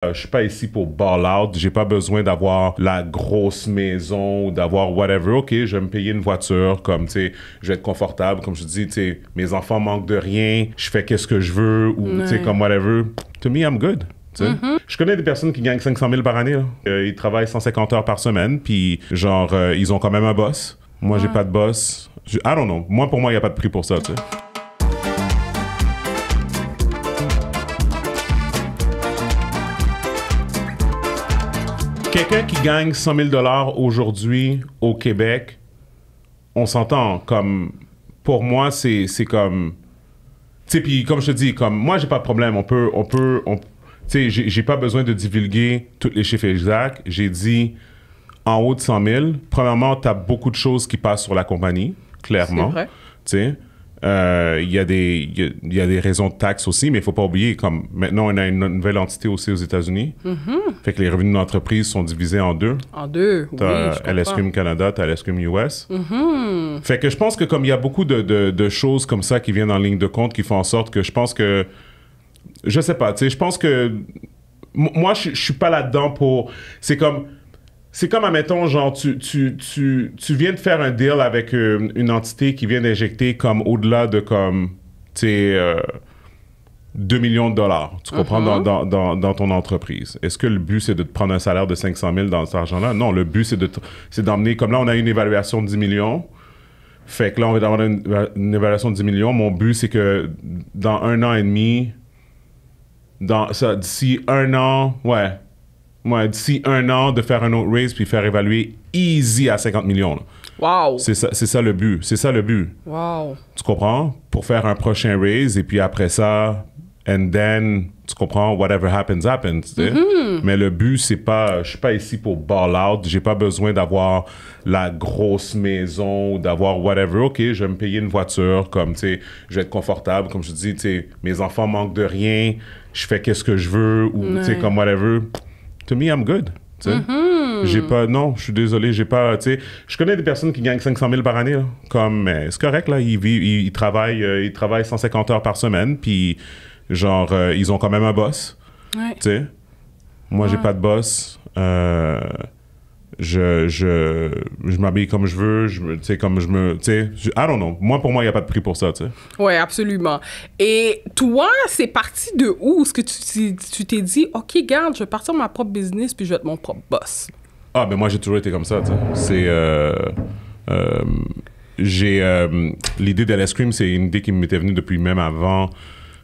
Je suis pas ici pour ball out. J'ai pas besoin d'avoir la grosse maison ou d'avoir whatever. OK, je vais me payer une voiture, comme, tu sais, je vais être confortable. Comme je dis, tu sais, mes enfants manquent de rien. Je fais qu'est-ce que je veux ou, tu sais, comme whatever. To me, I'm good. Je connais des personnes qui gagnent 500 000 par année. Ils travaillent 150 heures par semaine, puis genre, ils ont quand même un boss. Moi, j'ai pas de boss. I don't know. Moi, pour moi, il n'y a pas de prix pour ça, tu sais. Quelqu'un qui gagne 100 000 aujourd'hui au Québec, on s'entend, comme, pour moi, c'est comme, tu sais, puis comme je te dis, comme, moi, j'ai pas de problème, tu sais, j'ai pas besoin de divulguer tous les chiffres exacts. J'ai dit en haut de 100 000. Premièrement, tu as beaucoup de choses qui passent sur la compagnie, clairement. C'est vrai. Tu sais, il y a des raisons de taxes aussi, mais il faut pas oublier, comme maintenant, on a une nouvelle entité aussi aux États-Unis. Fait que les revenus d'entreprise sont divisés en deux. En deux, oui, T'as je LSCRIM Canada, t'as LSCRIM US. Fait que je pense que comme il y a beaucoup de choses comme ça qui viennent en ligne de compte qui font en sorte que je pense que... Je sais pas, tu sais, je pense que... Moi, je suis pas là-dedans pour... C'est comme, admettons, genre, tu viens de faire un deal avec une entité qui vient d'injecter comme au-delà de comme, tu sais, 2 millions de dollars, tu comprends, dans ton entreprise. Est-ce que le but, c'est de te prendre un salaire de 500 000 dans cet argent-là? Non, le but, c'est d'emmener... Comme là, on a une évaluation de 10 millions. Fait que là, on va avoir une évaluation de 10 millions. Mon but, c'est que dans 1 an et demi... d'ici 1 an, d'ici 1 an, de faire un autre raise puis faire évaluer easy à 50 millions. Là. Wow. C'est ça le but. C'est ça le but. Wow. Tu comprends? Pour faire un prochain raise et puis après ça, and then, tu comprends? Whatever happens, happens. Tu sais? Mais le but, c'est pas... Je suis pas ici pour ball out. J'ai pas besoin d'avoir la grosse maison ou d'avoir whatever. OK, je vais me payer une voiture, comme, tu sais, je vais être confortable. Comme je dis, tu sais, mes enfants manquent de rien. Je fais qu'est-ce que je veux ou, tu sais, comme whatever. To me, I'm good. Tu sais. J'ai pas... Non, je suis désolé, j'ai pas... Tu sais, je connais des personnes qui gagnent 500 000 par année. Là, comme, c'est correct, là. Ils travaillent 150 heures par semaine, puis genre, ils ont quand même un boss. Ouais. Tu sais. Moi, j'ai pas de boss. Je m'habille comme je veux, tu sais, comme je me... Tu sais, I don't know. Moi, pour moi, il n'y a pas de prix pour ça, tu sais. Oui, absolument. Et toi, c'est parti de où? Est-ce que tu t'es dit, OK, garde, je vais partir ma propre business puis je vais être mon propre boss? Ah, ben moi, j'ai toujours été comme ça, tu sais. L'idée d'LSCRIM, c'est une idée qui m'était venue depuis même avant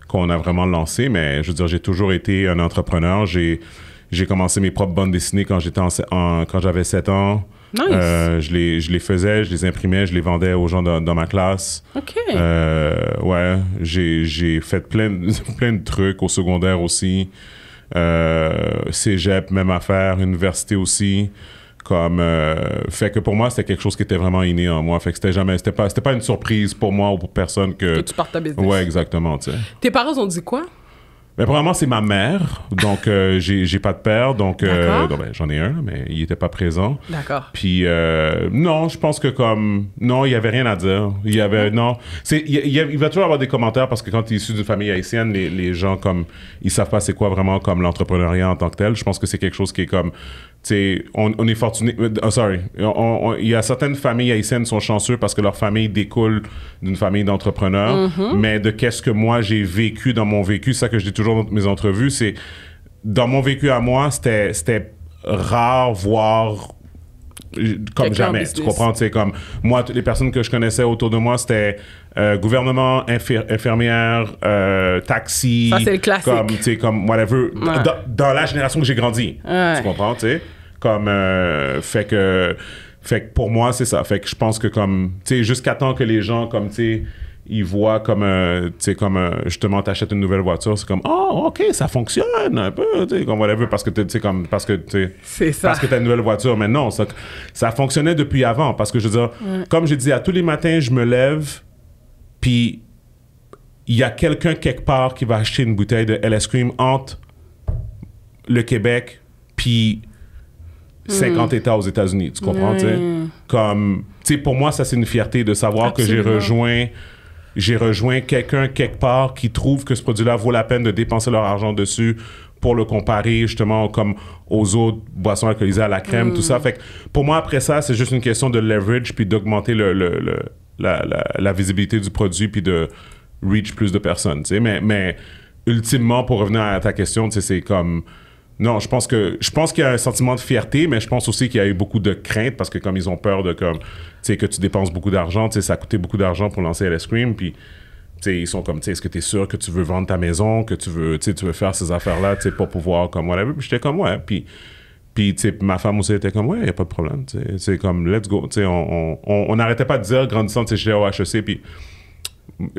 qu'on a vraiment lancé, mais je veux dire, j'ai toujours été un entrepreneur. J'ai commencé mes propres bandes dessinées quand j'avais 7 ans. Nice. Je les faisais, je les imprimais, je les vendais aux gens dans ma classe. OK. Ouais, j'ai fait plein de trucs au secondaire aussi. Cégep, même affaire, université aussi. Comme, fait que pour moi, c'était quelque chose qui était vraiment inné en moi. Fait que c'était pas une surprise pour moi ou pour personne que tu partes ta business. Ouais, exactement, tu sais. Tes parents ont dit quoi? Mais premièrement, c'est ma mère, donc j'ai pas de père, donc ben, j'en ai un, mais il était pas présent. D'accord. Puis non, je pense que comme non, il y avait rien à dire. Il y avait non, il va toujours avoir des commentaires parce que quand tu es issu d'une famille haïtienne, les gens comme ils savent pas c'est quoi vraiment comme l'entrepreneuriat en tant que tel. Je pense que c'est quelque chose qui est comme tu sais, on est fortuné. Il y a certaines familles haïtiennes qui sont chanceuses parce que leur famille découle d'une famille d'entrepreneurs. Mais de qu'est-ce que moi j'ai vécu dans mon vécu, ça que je dis toujours dans mes entrevues, c'est dans mon vécu à moi, c'était rare, voire comme jamais. Tu comprends? Tu sais, comme moi, toutes les personnes que je connaissais autour de moi, c'était gouvernement, infirmière, taxi. Ça, c'est le classique. Comme, tu sais, comme whatever. Ouais. Dans la génération que j'ai grandi. Ouais. Tu comprends? Tu sais? Comme, fait que pour moi, c'est ça. Fait que je pense que comme, tu sais, jusqu'à temps que les gens, comme, tu sais, ils voient comme, tu sais, comme, justement, t'achètes une nouvelle voiture, c'est comme, oh, OK, ça fonctionne un peu, tu sais, comme whatever, parce que, tu sais, comme, parce que, tu sais, c'est ça. parce que t'as une nouvelle voiture. Mais non, ça fonctionnait depuis avant, parce que, je veux dire, comme je dis, à tous les matins, je me lève, puis il y a quelqu'un quelque part qui va acheter une bouteille de LSCRIM entre le Québec, puis 50 États aux États-Unis, tu comprends, tu sais? Comme, tu sais, pour moi, ça, c'est une fierté de savoir Absolument. que j'ai rejoint j'ai rejoint quelqu'un quelque part qui trouve que ce produit-là vaut la peine de dépenser leur argent dessus pour le comparer justement comme aux autres boissons alcoolisées à la crème, tout ça. Fait que pour moi, après ça, c'est juste une question de leverage puis d'augmenter la visibilité du produit puis de reach plus de personnes, tu sais. Mais ultimement, pour revenir à ta question, tu sais, c'est comme... Non, je pense qu'il y a un sentiment de fierté, mais je pense aussi qu'il y a eu beaucoup de crainte parce que comme ils ont peur de comme, tu sais, que tu dépenses beaucoup d'argent, tu sais, ça a coûté beaucoup d'argent pour lancer LS Cream, puis tu sais, ils sont comme, tu sais, est-ce que tu es sûr que tu veux vendre ta maison, que tu veux faire ces affaires-là, tu sais, pour pouvoir comme whatever. Puis j'étais comme ouais, puis tu sais, ma femme aussi était comme ouais, y a pas de problème, tu sais, c'est comme let's go, tu sais, on n'arrêtait pas de dire grandissant, tu sais, j'étais au HEC, puis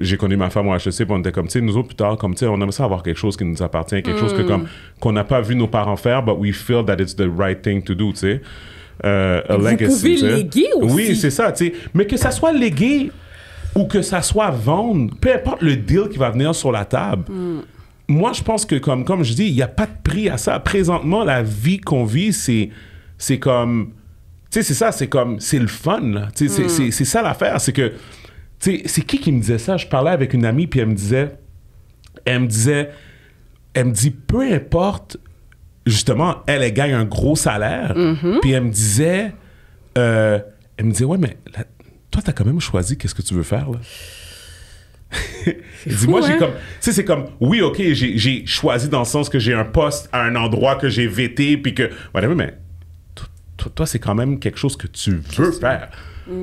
j'ai connu ma femme au HEC, puis on était comme, tu sais, nous autres, plus tard, comme, tu sais, on aime ça avoir quelque chose qui nous appartient, quelque chose que, comme, qu'on n'a pas vu nos parents faire, but we feel that it's the right thing to do, tu sais. Vous pouvez léguer aussi. Oui, c'est ça, tu sais. Mais que ça soit légué ou que ça soit vendre, peu importe le deal qui va venir sur la table, moi, je pense que, comme je dis, il n'y a pas de prix à ça. Présentement, la vie qu'on vit, c'est comme... Tu sais, c'est ça, c'est comme... C'est le fun, là. Tu sais, c'est ça l'affaire, c'est que... Tu sais, c'est qui me disait ça? Je parlais avec une amie, puis elle me dit, peu importe, justement, elle gagne un gros salaire, puis elle me disait, ouais, mais là, toi, t'as quand même choisi qu'est-ce que tu veux faire, là. Dis-moi, j'ai comme... Tu sais, c'est comme, oui, OK, j'ai choisi dans le sens que j'ai un poste à un endroit que j'ai vété, puis que... Whatever, mais toi, c'est quand même quelque chose que tu veux faire.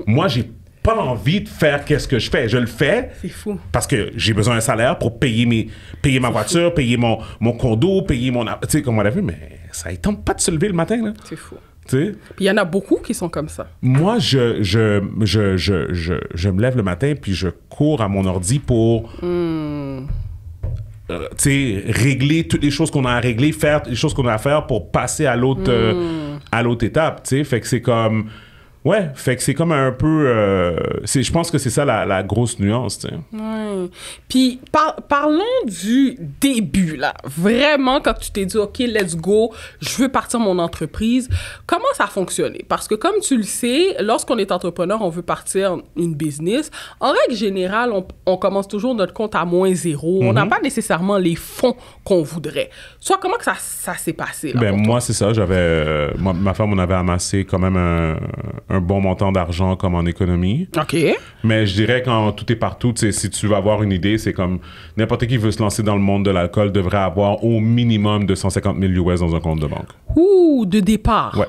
Moi, j'ai pas envie de faire qu'est-ce que je fais. Je le fais parce que j'ai besoin d'un salaire pour payer ma voiture, payer mon condo, payer mon... Tu sais, comme on l'a vu, mais ça ne tente pas de se lever le matin, là. C'est fou. Tu sais? Puis il y en a beaucoup qui sont comme ça. Moi, je me lève le matin puis je cours à mon ordi pour... tu sais, régler toutes les choses qu'on a à régler, faire les choses qu'on a à faire pour passer à l'autre étape, tu sais. Fait que c'est comme... Ouais, fait que c'est comme un peu... je pense que c'est ça la grosse nuance, tu sais. Ouais. Puis parlons du début, là. Vraiment, quand tu t'es dit, OK, let's go, je veux partir mon entreprise. Comment ça a fonctionné? Parce que comme tu le sais, lorsqu'on est entrepreneur, on veut partir une business. En règle générale, on commence toujours notre compte à -0. On n'a pas nécessairement les fonds qu'on voudrait. Soit comment que ça s'est passé, là, ben moi, c'est ça. J'avais... ma femme, on avait amassé quand même un bon montant d'argent comme en économie. OK. Mais je dirais quand tout est partout, si tu veux avoir une idée, c'est comme n'importe qui veut se lancer dans le monde de l'alcool devrait avoir au minimum 250 000 US dans un compte de banque. Ouh, de départ. Ouais.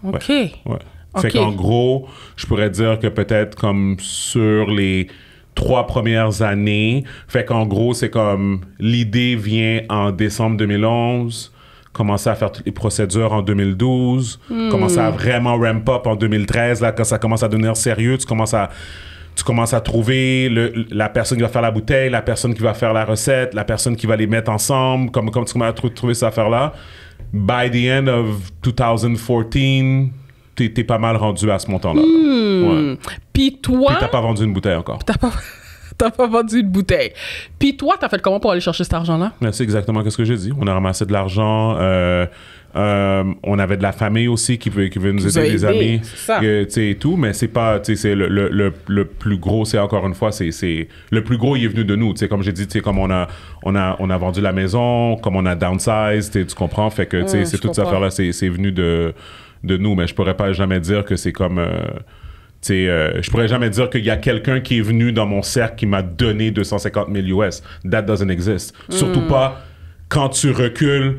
OK. Ouais. Fait qu'en gros, je pourrais dire que peut-être comme sur les 3 premières années, fait qu'en gros, c'est comme l'idée vient en décembre 2011, commencer à faire toutes les procédures en 2012, commencer à vraiment ramp up en 2013, là, quand ça commence à devenir sérieux, tu commences à trouver la personne qui va faire la bouteille, la personne qui va faire la recette, la personne qui va les mettre ensemble, comme tu commences à trouver cette affaire-là. By the end of 2014, t'es pas mal rendu à ce montant-là. Ouais. Puis toi... Puis t'as pas vendu une bouteille encore. T'as pas vendu une bouteille. Puis toi, t'as fait comment pour aller chercher cet argent-là? C'est exactement ce que j'ai dit. On a ramassé de l'argent. On avait de la famille aussi qui veut nous aider, des amis. Et tout, mais c'est pas... C'est le plus gros, c'est encore une fois, c'est le plus gros, il est venu de nous. Comme j'ai dit, comme on a vendu la maison, comme on a downsize, tu comprends? Fait que c'est toute cette affaire-là, c'est venu de nous. Mais je pourrais pas jamais dire que c'est comme... je pourrais jamais dire qu'il y a quelqu'un qui est venu dans mon cercle qui m'a donné 250 000 US. That doesn't exist. Surtout pas quand tu recules.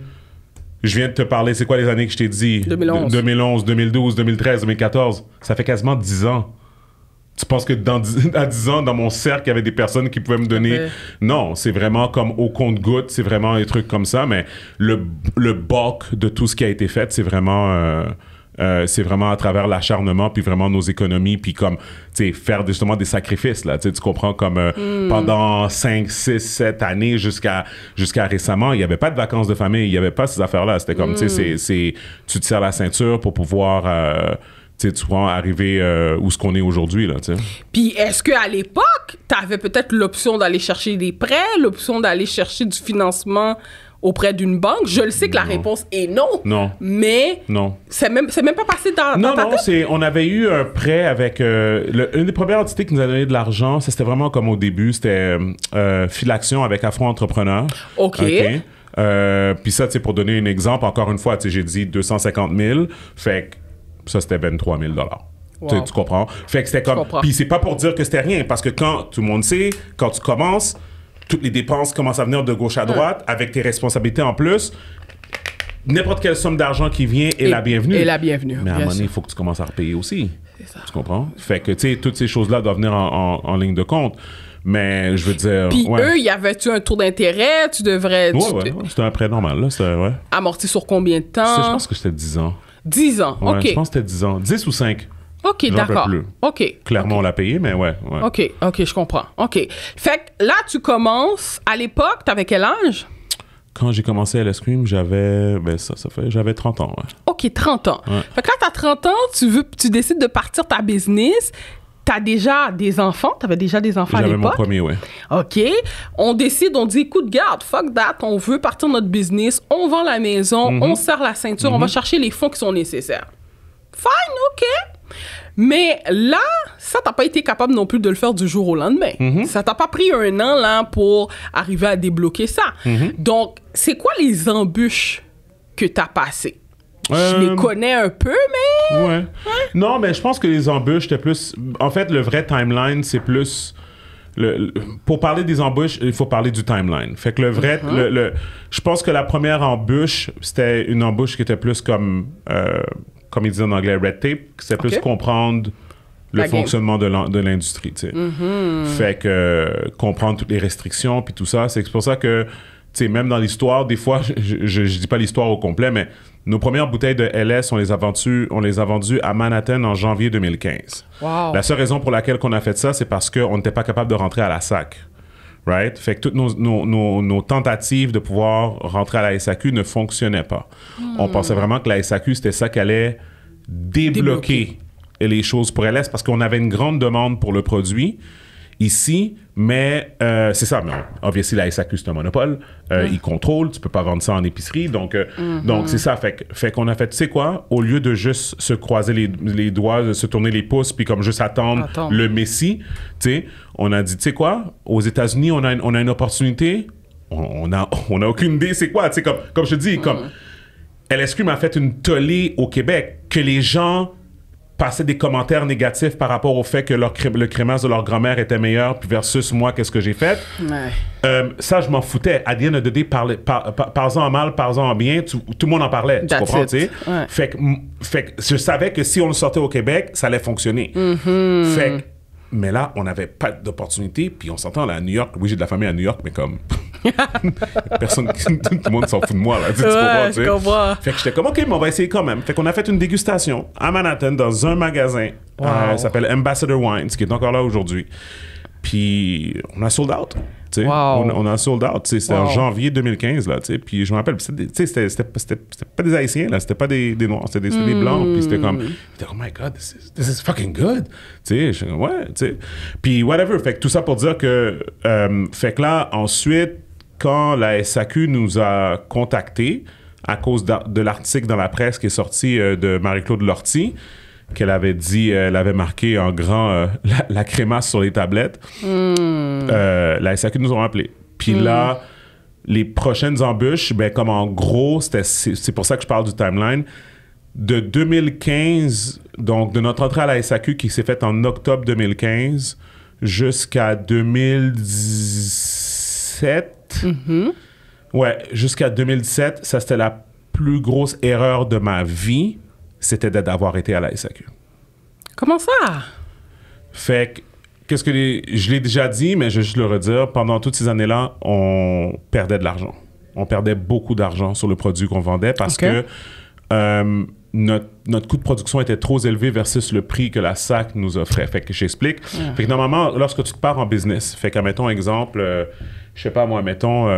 Je viens de te parler, c'est quoi les années que je t'ai dit? 2011. 2011, 2012, 2013, 2014. Ça fait quasiment 10 ans. Tu penses que à 10 ans, dans mon cercle, il y avait des personnes qui pouvaient me donner... Okay. Non, c'est vraiment comme au compte-gouttes, c'est vraiment des trucs comme ça, mais le bulk de tout ce qui a été fait, c'est vraiment à travers l'acharnement, puis vraiment nos économies, puis comme, tu sais, faire justement des sacrifices, là, tu comprends, comme pendant 5, 6, 7 années jusqu'à récemment, il n'y avait pas de vacances de famille, il n'y avait pas ces affaires-là, c'était comme, tu sais, tu te serres la ceinture pour pouvoir... tu vois, arriver où ce qu'on est aujourd'hui, là, tu sais. Puis est-ce qu'à l'époque, tu avais peut-être l'option d'aller chercher des prêts, l'option d'aller chercher du financement auprès d'une banque? Je le sais que la réponse est non. Non. Mais Non. c'est même pas passé dans Non, ta non, tête? on avait eu un prêt avec... une des premières entités qui nous a donné de l'argent, ça, c'était vraiment comme au début, c'était Filaction avec Afro Entrepreneur. OK. Puis ça, tu sais, pour donner un exemple, encore une fois, tu sais, j'ai dit 250 000, fait que ça, c'était 23 000 Wow. Tu comprends? Fait que c'était comme... Puis c'est pas pour dire que c'était rien, parce que quand, tout le monde sait, quand tu commences, toutes les dépenses commencent à venir de gauche à droite, avec tes responsabilités en plus, n'importe quelle somme d'argent qui vient est la bienvenue. Et la bienvenue, Mais à un bien moment donné, sûr. il faut que tu commences à repayer aussi. C'est ça. Tu comprends? Fait que, tu sais, toutes ces choses-là doivent venir en ligne de compte. Mais je veux dire... Puis ouais. eux, y avait-tu un taux d'intérêt? Tu devrais Ouais, c'était un prêt normal, là. C'était, ouais. amortir sur combien de Je temps? pense que c'était 10 ans. 10 ans, Ouais, OK. je pense que c'était 10 ans. 10 ou 5. OK, J'en peux d'accord. plus. OK. Clairement, OK. on l'a payé, mais ouais. OK, je comprends. OK. Fait que là, tu commences. À l'époque, t'avais quel âge? Quand j'ai commencé à l'escrime, j'avais... Ben ça fait... J'avais 30 ans, ouais. OK, 30 ans. Ouais. Fait que là, t'as 30 ans, tu décides de partir ta business. T'as déjà des enfants? T'avais déjà des enfants à J'avais mon l'époque? premier, ouais. OK. On décide, on dit, écoute, garde, fuck that, on veut partir notre business, on vend la maison, on serre la ceinture, on va chercher les fonds qui sont nécessaires. Fine, OK. Mais là, ça, t'as pas été capable non plus de le faire du jour au lendemain. Ça t'a pas pris un an, là, pour arriver à débloquer ça. Donc, c'est quoi les embûches que t'as passées? Je les connais un peu, mais... Ouais. Non, mais je pense que les embûches, c'était plus... En fait, le vrai timeline, c'est plus... Pour parler des embûches, il faut parler du timeline. Fait que le vrai... je pense que la première embûche, c'était une embûche qui était plus comme ils disent en anglais, red tape. C'était plus comprendre le La game. fonctionnement de l'industrie, tu sais. Fait que comprendre toutes les restrictions, puis tout ça. C'est pour ça que, tu sais, même dans l'histoire, des fois, je dis pas l'histoire au complet, mais nos premières bouteilles de LS, on les a vendues à Manhattan en janvier 2015. Wow. La seule raison pour laquelle on a fait ça, c'est parce qu'on n'était pas capable de rentrer à la SAC. Right? Fait que toutes nos tentatives de pouvoir rentrer à la SAQ ne fonctionnaient pas. On pensait vraiment que la SAQ, c'était ça qui allait débloquer les choses pour LS parce qu'on avait une grande demande pour le produit ici, mais c'est ça. Mais obviously, la SAQ, c'est un monopole. Ils contrôlent. Tu peux pas vendre ça en épicerie. Donc, c'est ça. Fait qu'on a fait, tu sais quoi? Au lieu de juste se croiser les doigts, de se tourner les pouces, puis comme juste attendre le messie, tu sais, on a dit, tu sais quoi? Aux États-Unis, on a une opportunité. On a aucune idée c'est quoi. Tu sais, comme je te dis, comme LSQ m'a fait une tollée au Québec que les gens passaient des commentaires négatifs par rapport au fait que le crémage de leur grand-mère était meilleur puis versus moi, qu'est-ce que j'ai fait. Ouais. Ça, je m'en foutais. À the end of the day, parle-en en mal, parle-en en bien, tout le monde en parlait. Tu That's comprends, it. tu sais? Ouais. Fait que je savais que si on le sortait au Québec, ça allait fonctionner. Fait que, mais là, on n'avait pas d'opportunité, puis on s'entend là à New York. Oui, j'ai de la famille à New York, mais comme... Personne, tout le monde s'en fout de moi, là. Tu comprends, tu sais? Je comprends. Fait que j'étais comme, OK, mais on va essayer quand même. Fait qu'on a fait une dégustation à Manhattan dans un magasin. Ça s'appelle Ambassador Wines, qui est encore là aujourd'hui. Puis on a sold out. Tu sais. On a sold out. C'était en janvier 2015, là. Tu sais. Puis je me rappelle, c'était pas des Haïtiens, là. C'était pas des Noirs, c'était des Blancs. Puis c'était comme, oh my God, this is fucking good. Tu sais, je suis comme, ouais, tu sais. Puis whatever. Fait que tout ça pour dire que, fait que là, ensuite, quand la SAQ nous a contactés à cause de l'article dans la presse qui est sorti de Marie-Claude Lortie, qu'elle avait dit, elle avait marqué en grand la crémasse sur les tablettes, la SAQ nous ont appelés. Puis là, les prochaines embûches, ben, comme en gros, c'est pour ça que je parle du timeline, de 2015, donc de notre entrée à la SAQ qui s'est faite en octobre 2015 jusqu'à 2017. Ouais, jusqu'à 2017, ça c'était la plus grosse erreur de ma vie, c'était d'avoir été à la SAQ. Comment ça? Fait que, je l'ai déjà dit, mais je vais juste le redire, pendant toutes ces années-là, on perdait de l'argent. On perdait beaucoup d'argent sur le produit qu'on vendait parce que notre coût de production était trop élevé versus le prix que la SAC nous offrait. Fait que j'explique. Fait que normalement, lorsque tu te pars en business, fait qu'à mettons exemple, je sais pas moi, mettons,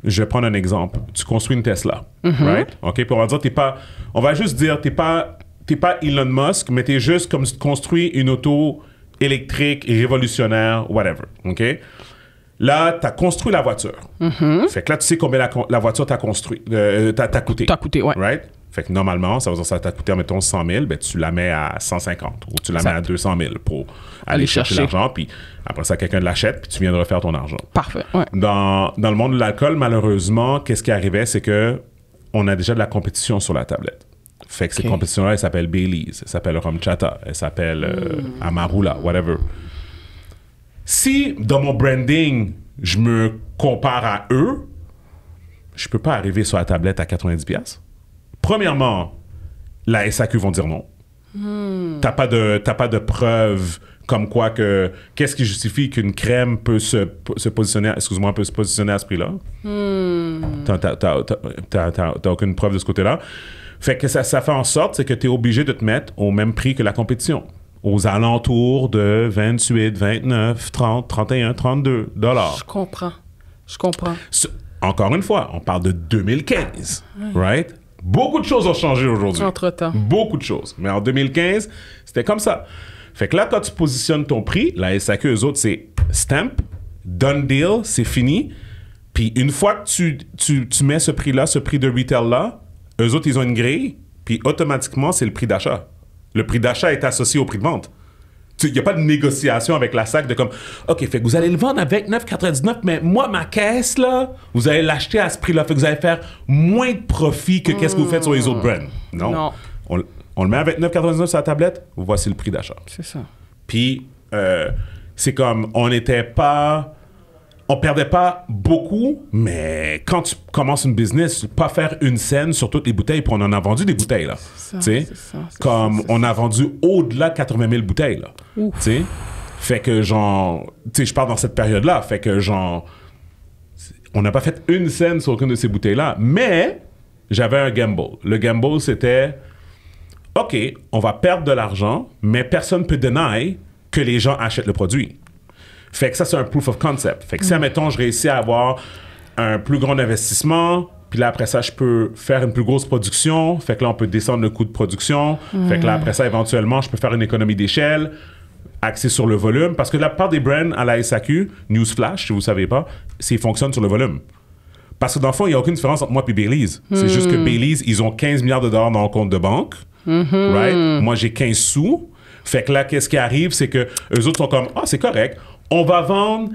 je vais prendre un exemple. Tu construis une Tesla, right? OK? Puis on va dire, on va juste dire, t'es pas Elon Musk, mais t'es juste comme si tu construis une auto électrique et révolutionnaire, whatever, OK? Là, tu as construit la voiture. Fait que là, tu sais combien la voiture t'a construit, t'a coûté. T'as coûté, ouais. Right? Fait que normalement, ça veut dire que ça t'a coûté, mettons, 100 000, ben, tu la mets à 150 ou tu la mets à 200 000 pour aller chercher l'argent. Puis après ça, quelqu'un l'achète, puis tu viens de refaire ton argent. Parfait, ouais. Dans le monde de l'alcool, malheureusement, qu'est-ce qui arrivait, c'est que on a déjà de la compétition sur la tablette. Fait que cette compétition-là, elle s'appelle Baileys, elle s'appelle Rumchata, elle s'appelle Amarula, whatever. Si, dans mon branding, je me compare à eux, je peux pas arriver sur la tablette à 90$. Premièrement, la SAQ vont dire non. T'as pas de preuves comme quoi que... Qu'est-ce qui justifie qu'une crème peut se positionner... Excuse-moi, peut se positionner à ce prix-là? T'as aucune preuve de ce côté-là. Fait que ça fait en sorte c'est que tu es obligé de te mettre au même prix que la compétition. Aux alentours de 28, 29, 30, 31, 32 $. Je comprends. Encore une fois, on parle de 2015, right? Beaucoup de choses ont changé aujourd'hui. Entre-temps. Beaucoup de choses. Mais en 2015, c'était comme ça. Fait que là, quand tu positionnes ton prix, la SAQ, eux autres, c'est stamp, done deal, c'est fini. Puis une fois que tu mets ce prix-là, ce prix de retail-là, eux autres, ils ont une grille, puis automatiquement, c'est le prix d'achat. Le prix d'achat est associé au prix de vente. Il n'y a pas de négociation avec la SAQ de comme, OK, fait que vous allez le vendre à 29,99, mais moi, ma caisse, là, vous allez l'acheter à ce prix-là. Fait que vous allez faire moins de profit que qu'est-ce que vous faites sur les autres brands. Non. On le met à 29,99 sur la tablette, voici le prix d'achat. C'est ça. Puis, c'est comme, on perdait pas beaucoup, mais quand tu commences une business, pas faire une scène sur toutes les bouteilles, puis on en a vendu des bouteilles, là. On a vendu au-delà de 80 000 bouteilles, là. Tu sais? Fait que, genre, tu sais, je parle dans cette période-là, fait que, genre, on n'a pas fait une scène sur aucune de ces bouteilles-là, mais j'avais un gamble. Le gamble, c'était, OK, on va perdre de l'argent, mais personne ne peut deny que les gens achètent le produit. Fait que ça, c'est un proof of concept. Fait que si, admettons, je réussis à avoir un plus grand investissement, puis là, après ça, je peux faire une plus grosse production. Fait que là, on peut descendre le coût de production. Fait que là, après ça, éventuellement, je peux faire une économie d'échelle, axée sur le volume. Parce que la plupart des brands à la SAQ, Newsflash, si vous ne savez pas, ils fonctionnent sur le volume. Parce que dans le fond, il n'y a aucune différence entre moi et Baileys. C'est juste que Baileys, ils ont 15 milliards de dollars dans le compte de banque. Right? Moi, j'ai 15 sous. Fait que là, qu'est-ce qui arrive, c'est que eux autres sont comme, c'est correct. On va vendre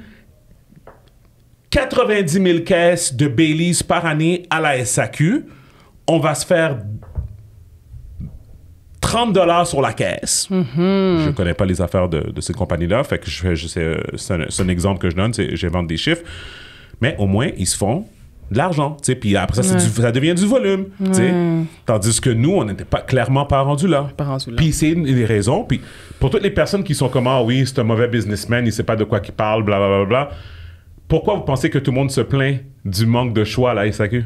90 000 caisses de Baileys par année à la SAQ. On va se faire 30 $ sur la caisse. Je ne connais pas les affaires de ces compagnies-là. Fait que c'est un exemple que je donne. Je vends des chiffres. Mais au moins, ils se font de l'argent. Puis après ça, ça devient du volume. Tandis que nous, on n'était clairement pas rendu là. Puis c'est une des raisons. Puis pour toutes les personnes qui sont comme, oui, c'est un mauvais businessman, il ne sait pas de quoi il parle, blablabla. Pourquoi vous pensez que tout le monde se plaint du manque de choix à la SAQ?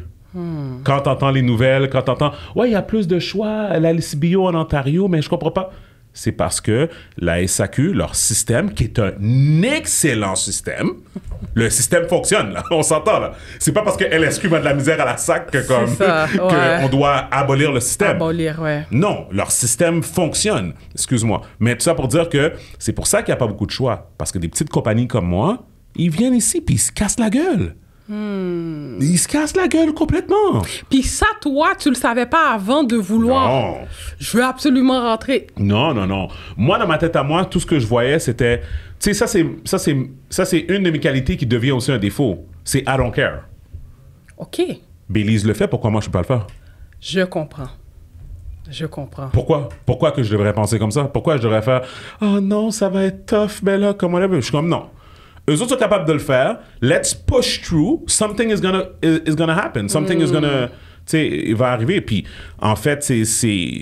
Quand t'entends les nouvelles, quand t'entends « Ouais, il y a plus de choix à la LCBO en Ontario, mais je comprends pas. » C'est parce que la SAQ, leur système, qui est un excellent système, le système fonctionne, là. On s'entend, là. C'est pas parce que LSQ va de la misère à la SAQ qu'on doit abolir le système. Non, leur système fonctionne. Excuse-moi. Mais tout ça pour dire que c'est pour ça qu'il n'y a pas beaucoup de choix. Parce que des petites compagnies comme moi, ils viennent ici puis ils se cassent la gueule. Ils se cassent la gueule complètement. Puis ça, toi, tu le savais pas avant de vouloir. Non. Je veux absolument rentrer. Non. Moi, dans ma tête à moi, tout ce que je voyais, c'était... Tu sais, ça, c'est une de mes qualités qui devient aussi un défaut. C'est I don't care. OK. Baileys le fait, pourquoi moi, je peux pas le faire? Je comprends. Pourquoi que je devrais penser comme ça? Pourquoi je devrais faire « Oh non, ça va être tough, ben là, comment on veut? » Je suis comme « Non. » Eux autres sont capables de le faire. Let's push through. Something is gonna happen. Something is gonna... Tu sais, il va arriver. Puis, en fait, c'est...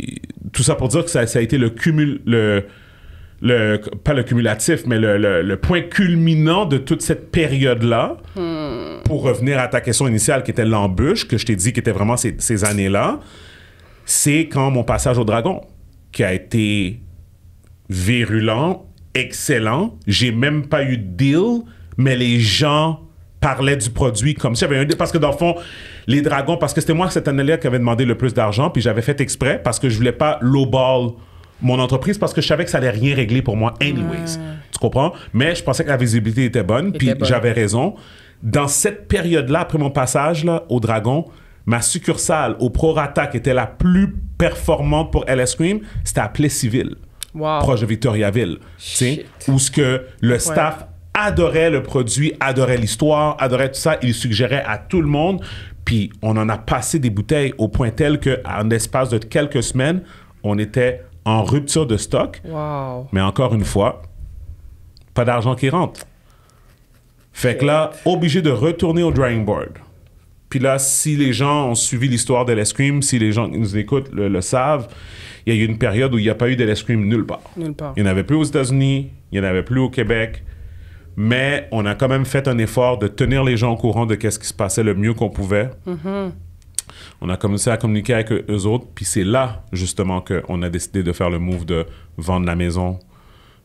Tout ça pour dire que ça a été le cumul... pas le cumulatif, mais le point culminant de toute cette période-là. Pour revenir à ta question initiale, qui était l'embûche, que je t'ai dit qui était vraiment ces années-là, c'est quand mon passage au Dragon, qui a été virulent, excellent. J'ai même pas eu de deal, mais les gens parlaient du produit comme si j'avais un deal. Parce que dans le fond, les Dragons, parce que c'était moi cette année-là qui avait demandé le plus d'argent, puis j'avais fait exprès parce que je voulais pas lowball mon entreprise parce que je savais que ça allait rien régler pour moi anyways. Tu Tu comprends? Mais je pensais que la visibilité était bonne, puis j'avais raison. Dans cette période-là, après mon passage là, au Dragon, ma succursale au Prorata, qui était la plus performante pour LS Cream, c'était à Plessisville, proche de Victoriaville. Où ce que le staff adorait le produit, adorait l'histoire, adorait tout ça. Il suggérait à tout le monde. Puis on en a passé des bouteilles au point tel qu'en l'espace de quelques semaines, on était en rupture de stock. Mais encore une fois, pas d'argent qui rentre. Fait que là, obligé de retourner au drawing board. Puis là, si les gens ont suivi l'histoire de LS Cream, si les gens qui nous écoutent le savent, il y a eu une période où il n'y a pas eu de LS Cream nulle part. Il n'y en avait plus aux États-Unis, il n'y en avait plus au Québec. Mais on a quand même fait un effort de tenir les gens au courant de ce qui se passait le mieux qu'on pouvait. On a commencé à communiquer avec eux autres. Puis c'est là, justement, qu'on a décidé de faire le move de vendre la maison,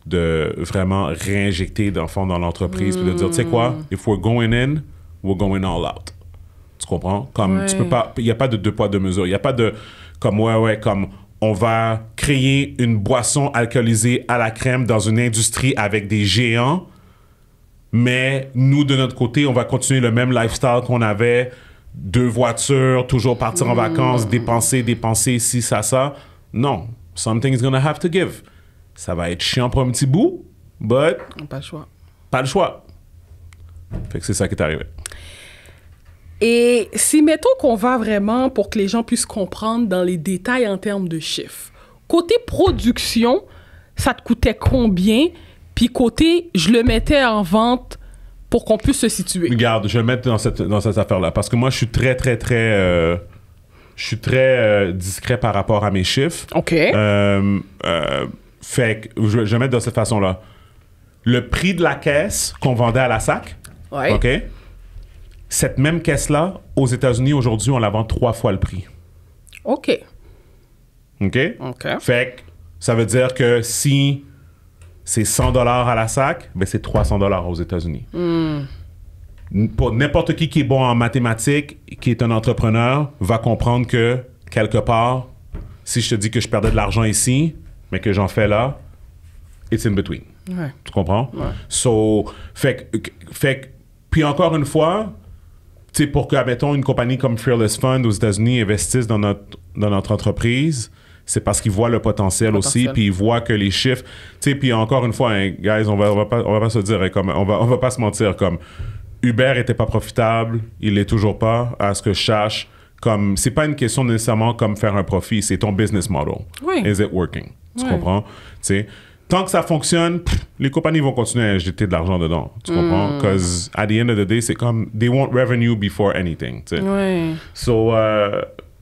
de vraiment réinjecter d'enfants dans l'entreprise, puis de dire, tu sais quoi, if we're going in, we're going all out. Tu comprends? Comme tu peux pas, il n'y a pas de deux poids, deux mesures. Il n'y a pas de, comme, comme on va créer une boisson alcoolisée à la crème dans une industrie avec des géants, mais nous, de notre côté, on va continuer le même lifestyle qu'on avait, 2 voitures, toujours partir en vacances, dépenser, ci, ça. Non. Something's gonna have to give. Ça va être chiant pour un petit bout, but... Pas le choix. Pas le choix. Fait que c'est ça qui est arrivé. Et si, mettons qu'on va vraiment pour que les gens puissent comprendre dans les détails en termes de chiffres, côté production, ça te coûtait combien? Puis côté, je le mettais en vente pour qu'on puisse se situer. Regarde, je vais le mettre dans cette affaire-là. Parce que moi, je suis très discret par rapport à mes chiffres. OK. Fait que je vais le mettre de cette façon-là. Le prix de la caisse qu'on vendait à la SAC, OK? Cette même caisse-là, aux États-Unis, aujourd'hui, on la vend 3 fois le prix. OK. OK? Fait que ça veut dire que si c'est 100$ à la SAC, ben c'est 300$ aux États-Unis. Pour n'importe qui est bon en mathématiques, qui est un entrepreneur, va comprendre que, quelque part, si je te dis que je perdais de l'argent ici, mais que j'en fais là, it's in between. Tu comprends? So, fait que, puis encore une fois, tu sais, pour que, admettons, une compagnie comme Fearless Fund aux États-Unis investisse dans notre entreprise, c'est parce qu'ils voient le potentiel aussi, puis ils voient que les chiffres... Tu sais, puis encore une fois, hein, guys, on va pas se dire, hein, comme, on va pas se mentir, comme Uber était pas profitable, il l'est toujours pas, à ce que je sache. Comme, c'est pas une question nécessairement comme faire un profit, c'est ton business model. Is it working? Tu comprends? Tu sais, tant que ça fonctionne, les compagnies vont continuer à injecter de l'argent dedans. Tu comprends? Because at the end of the day, c'est comme, they want revenue before anything. Tu sais. So,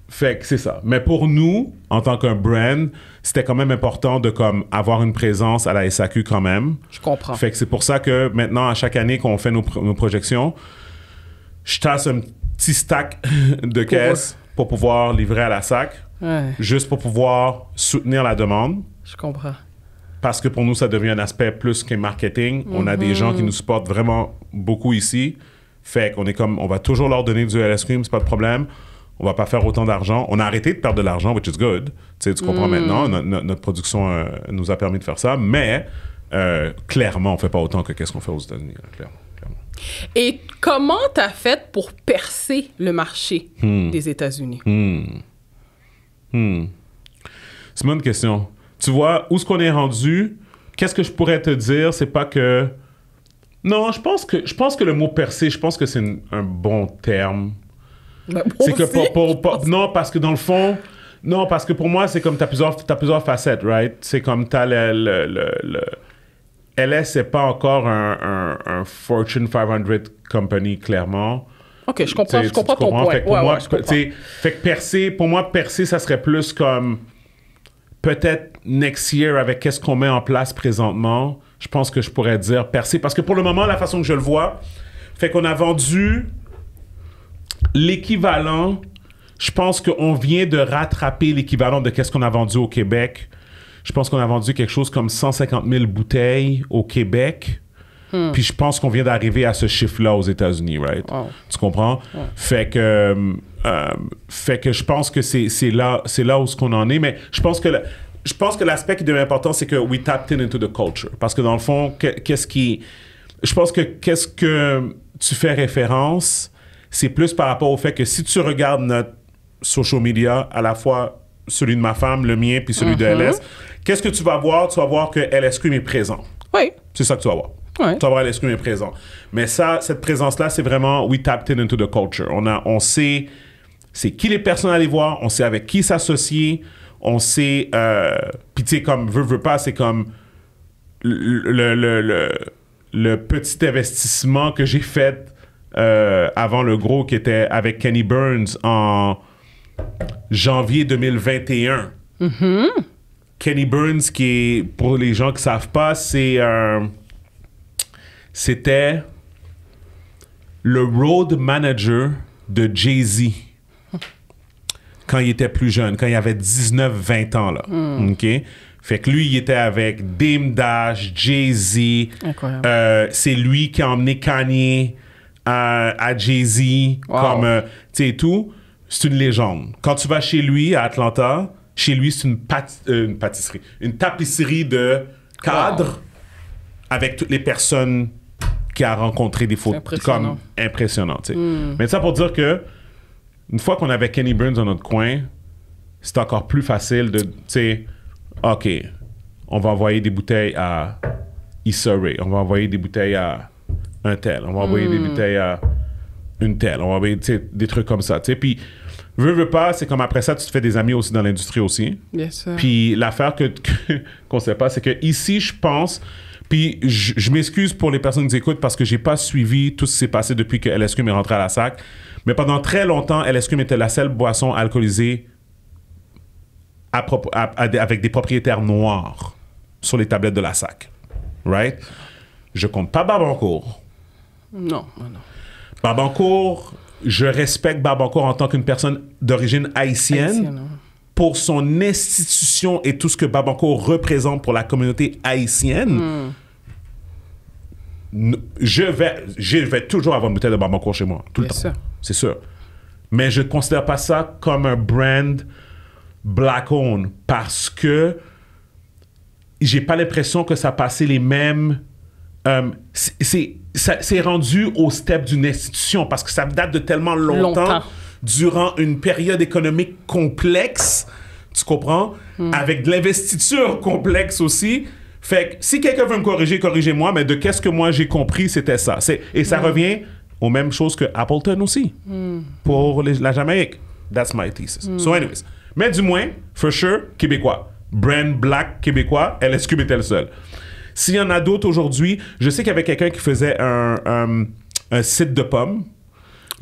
fait que c'est ça. Mais pour nous, en tant qu'un brand, c'était quand même important de comme avoir une présence à la SAQ quand même. Je comprends. Fait que c'est pour ça que maintenant, à chaque année qu'on fait nos projections, je tasse un petit stack de caisses pour pouvoir livrer à la SAC, juste pour pouvoir soutenir la demande. Je comprends. Parce que pour nous, ça devient un aspect plus qu'un marketing. On a des gens qui nous supportent vraiment beaucoup ici. Fait qu'on est comme, on va toujours leur donner du LS Cream, c'est pas de problème. On va pas faire autant d'argent. On a arrêté de perdre de l'argent, which is good. Tu comprends maintenant. Notre production nous a permis de faire ça. Mais clairement, on fait pas autant que qu'est-ce qu'on fait aux États-Unis. Clairement. Et comment t'as fait pour percer le marché des États-Unis? C'est une bonne question. Tu vois, où est-ce qu'on est rendu? Qu'est-ce que je pourrais te dire? C'est pas que... Non, je pense que le mot percer, je pense que c'est un bon terme. C'est que non, parce que dans le fond, non, parce que pour moi, c'est comme t'as plusieurs facettes, right? C'est comme t'as le LS, c'est pas encore un Fortune 500 company, clairement. OK, je comprends ton point. Fait que fait que pour moi, percer, ça serait plus comme peut-être next year avec qu'est-ce qu'on met en place présentement. Je pense que je pourrais dire percer. Parce que pour le moment, la façon que je le vois, fait qu'on a vendu l'équivalent. Je pense qu'on vient de rattraper l'équivalent de qu'est-ce qu'on a vendu au Québec. Je pense qu'on a vendu quelque chose comme 150 000 bouteilles au Québec. Puis je pense qu'on vient d'arriver à ce chiffre-là aux États-Unis, right? Wow. Tu comprends? Wow. Fait que je pense que c'est là où ce qu'on en est. Mais je pense que je pense que l'aspect qui devient important, c'est que we tapped into the culture. Parce que dans le fond, je pense que qu'est-ce que tu fais référence, c'est plus par rapport au fait que si tu regardes notre social media, à la fois celui de ma femme, le mien, puis celui de LS, qu'est-ce que tu vas voir? Tu vas voir que LS-Crime est présent. Oui. C'est ça que tu vas voir. Ouais. Tu vas voir LS-Crime est présent. Mais ça, cette présence-là, c'est vraiment we tapped into the culture. On sait c'est qui les personnes à aller voir, on sait avec qui s'associer, on sait... puis tu sais, comme veut pas, c'est comme le petit investissement que j'ai fait avant le gros qui était avec Kenny Burns en janvier 2021. Kenny Burns, qui est, pour les gens qui ne savent pas, c'était le road manager de Jay-Z quand il était plus jeune, quand il avait 19-20 ans. Là. OK? Fait que lui, il était avec Dame Dash, Jay-Z. C'est lui qui a emmené Kanye à Jay-Z, comme, tu sais, et tout. C'est une légende. Quand tu vas chez lui, à Atlanta, chez lui, c'est une pâtisserie, une tapisserie de cadres avec toutes les personnes qu'il a rencontrées, des photos comme impressionnantes. Tu sais. Mais ça pour dire que une fois qu'on avait Kenny Burns dans notre coin, c'est encore plus facile de, tu sais, OK, on va envoyer des bouteilles à Issa Rae, on va envoyer des bouteilles à un tel, on va envoyer des bouteilles à une telle, on va envoyer, tu sais, des trucs comme ça, tu sais. Puis, veux pas, c'est comme après ça, tu te fais des amis aussi dans l'industrie aussi. Bien sûr. Puis l'affaire qu'on sait pas, c'est que ici, je pense, puis je m'excuse pour les personnes qui écoutent parce que j'ai pas suivi tout ce qui s'est passé depuis que LS-Crime est rentré à la SAC. Mais pendant très longtemps, LS-Crime était la seule boisson alcoolisée avec des propriétaires noirs sur les tablettes de la SAC. Right? Je compte pas Barbancourt. Non. Barbancourt, je respecte Barbancourt en tant qu'une personne d'origine haïtienne pour son institution et tout ce que Barbancourt représente pour la communauté haïtienne. Je vais toujours avoir une bouteille de Barbancourt chez moi, tout le temps. Sûr. C'est sûr. Mais je ne considère pas ça comme un brand black-owned parce que j'ai pas l'impression que ça passait les mêmes... c'est rendu au step d'une institution parce que ça date de tellement longtemps. Durant une période économique complexe, tu comprends? Avec de l'investiture complexe aussi. Fait que si quelqu'un veut me corriger, corrigez-moi, mais de qu'est-ce que moi j'ai compris, c'était ça. Et ça revient aux mêmes choses que Appleton aussi, pour la Jamaïque. That's my thesis. So anyways. Mais du moins, for sure, québécois. Brand black québécois, LS-Crime était le seul. S'il y en a d'autres aujourd'hui, je sais qu'il y avait quelqu'un qui faisait un site de pommes.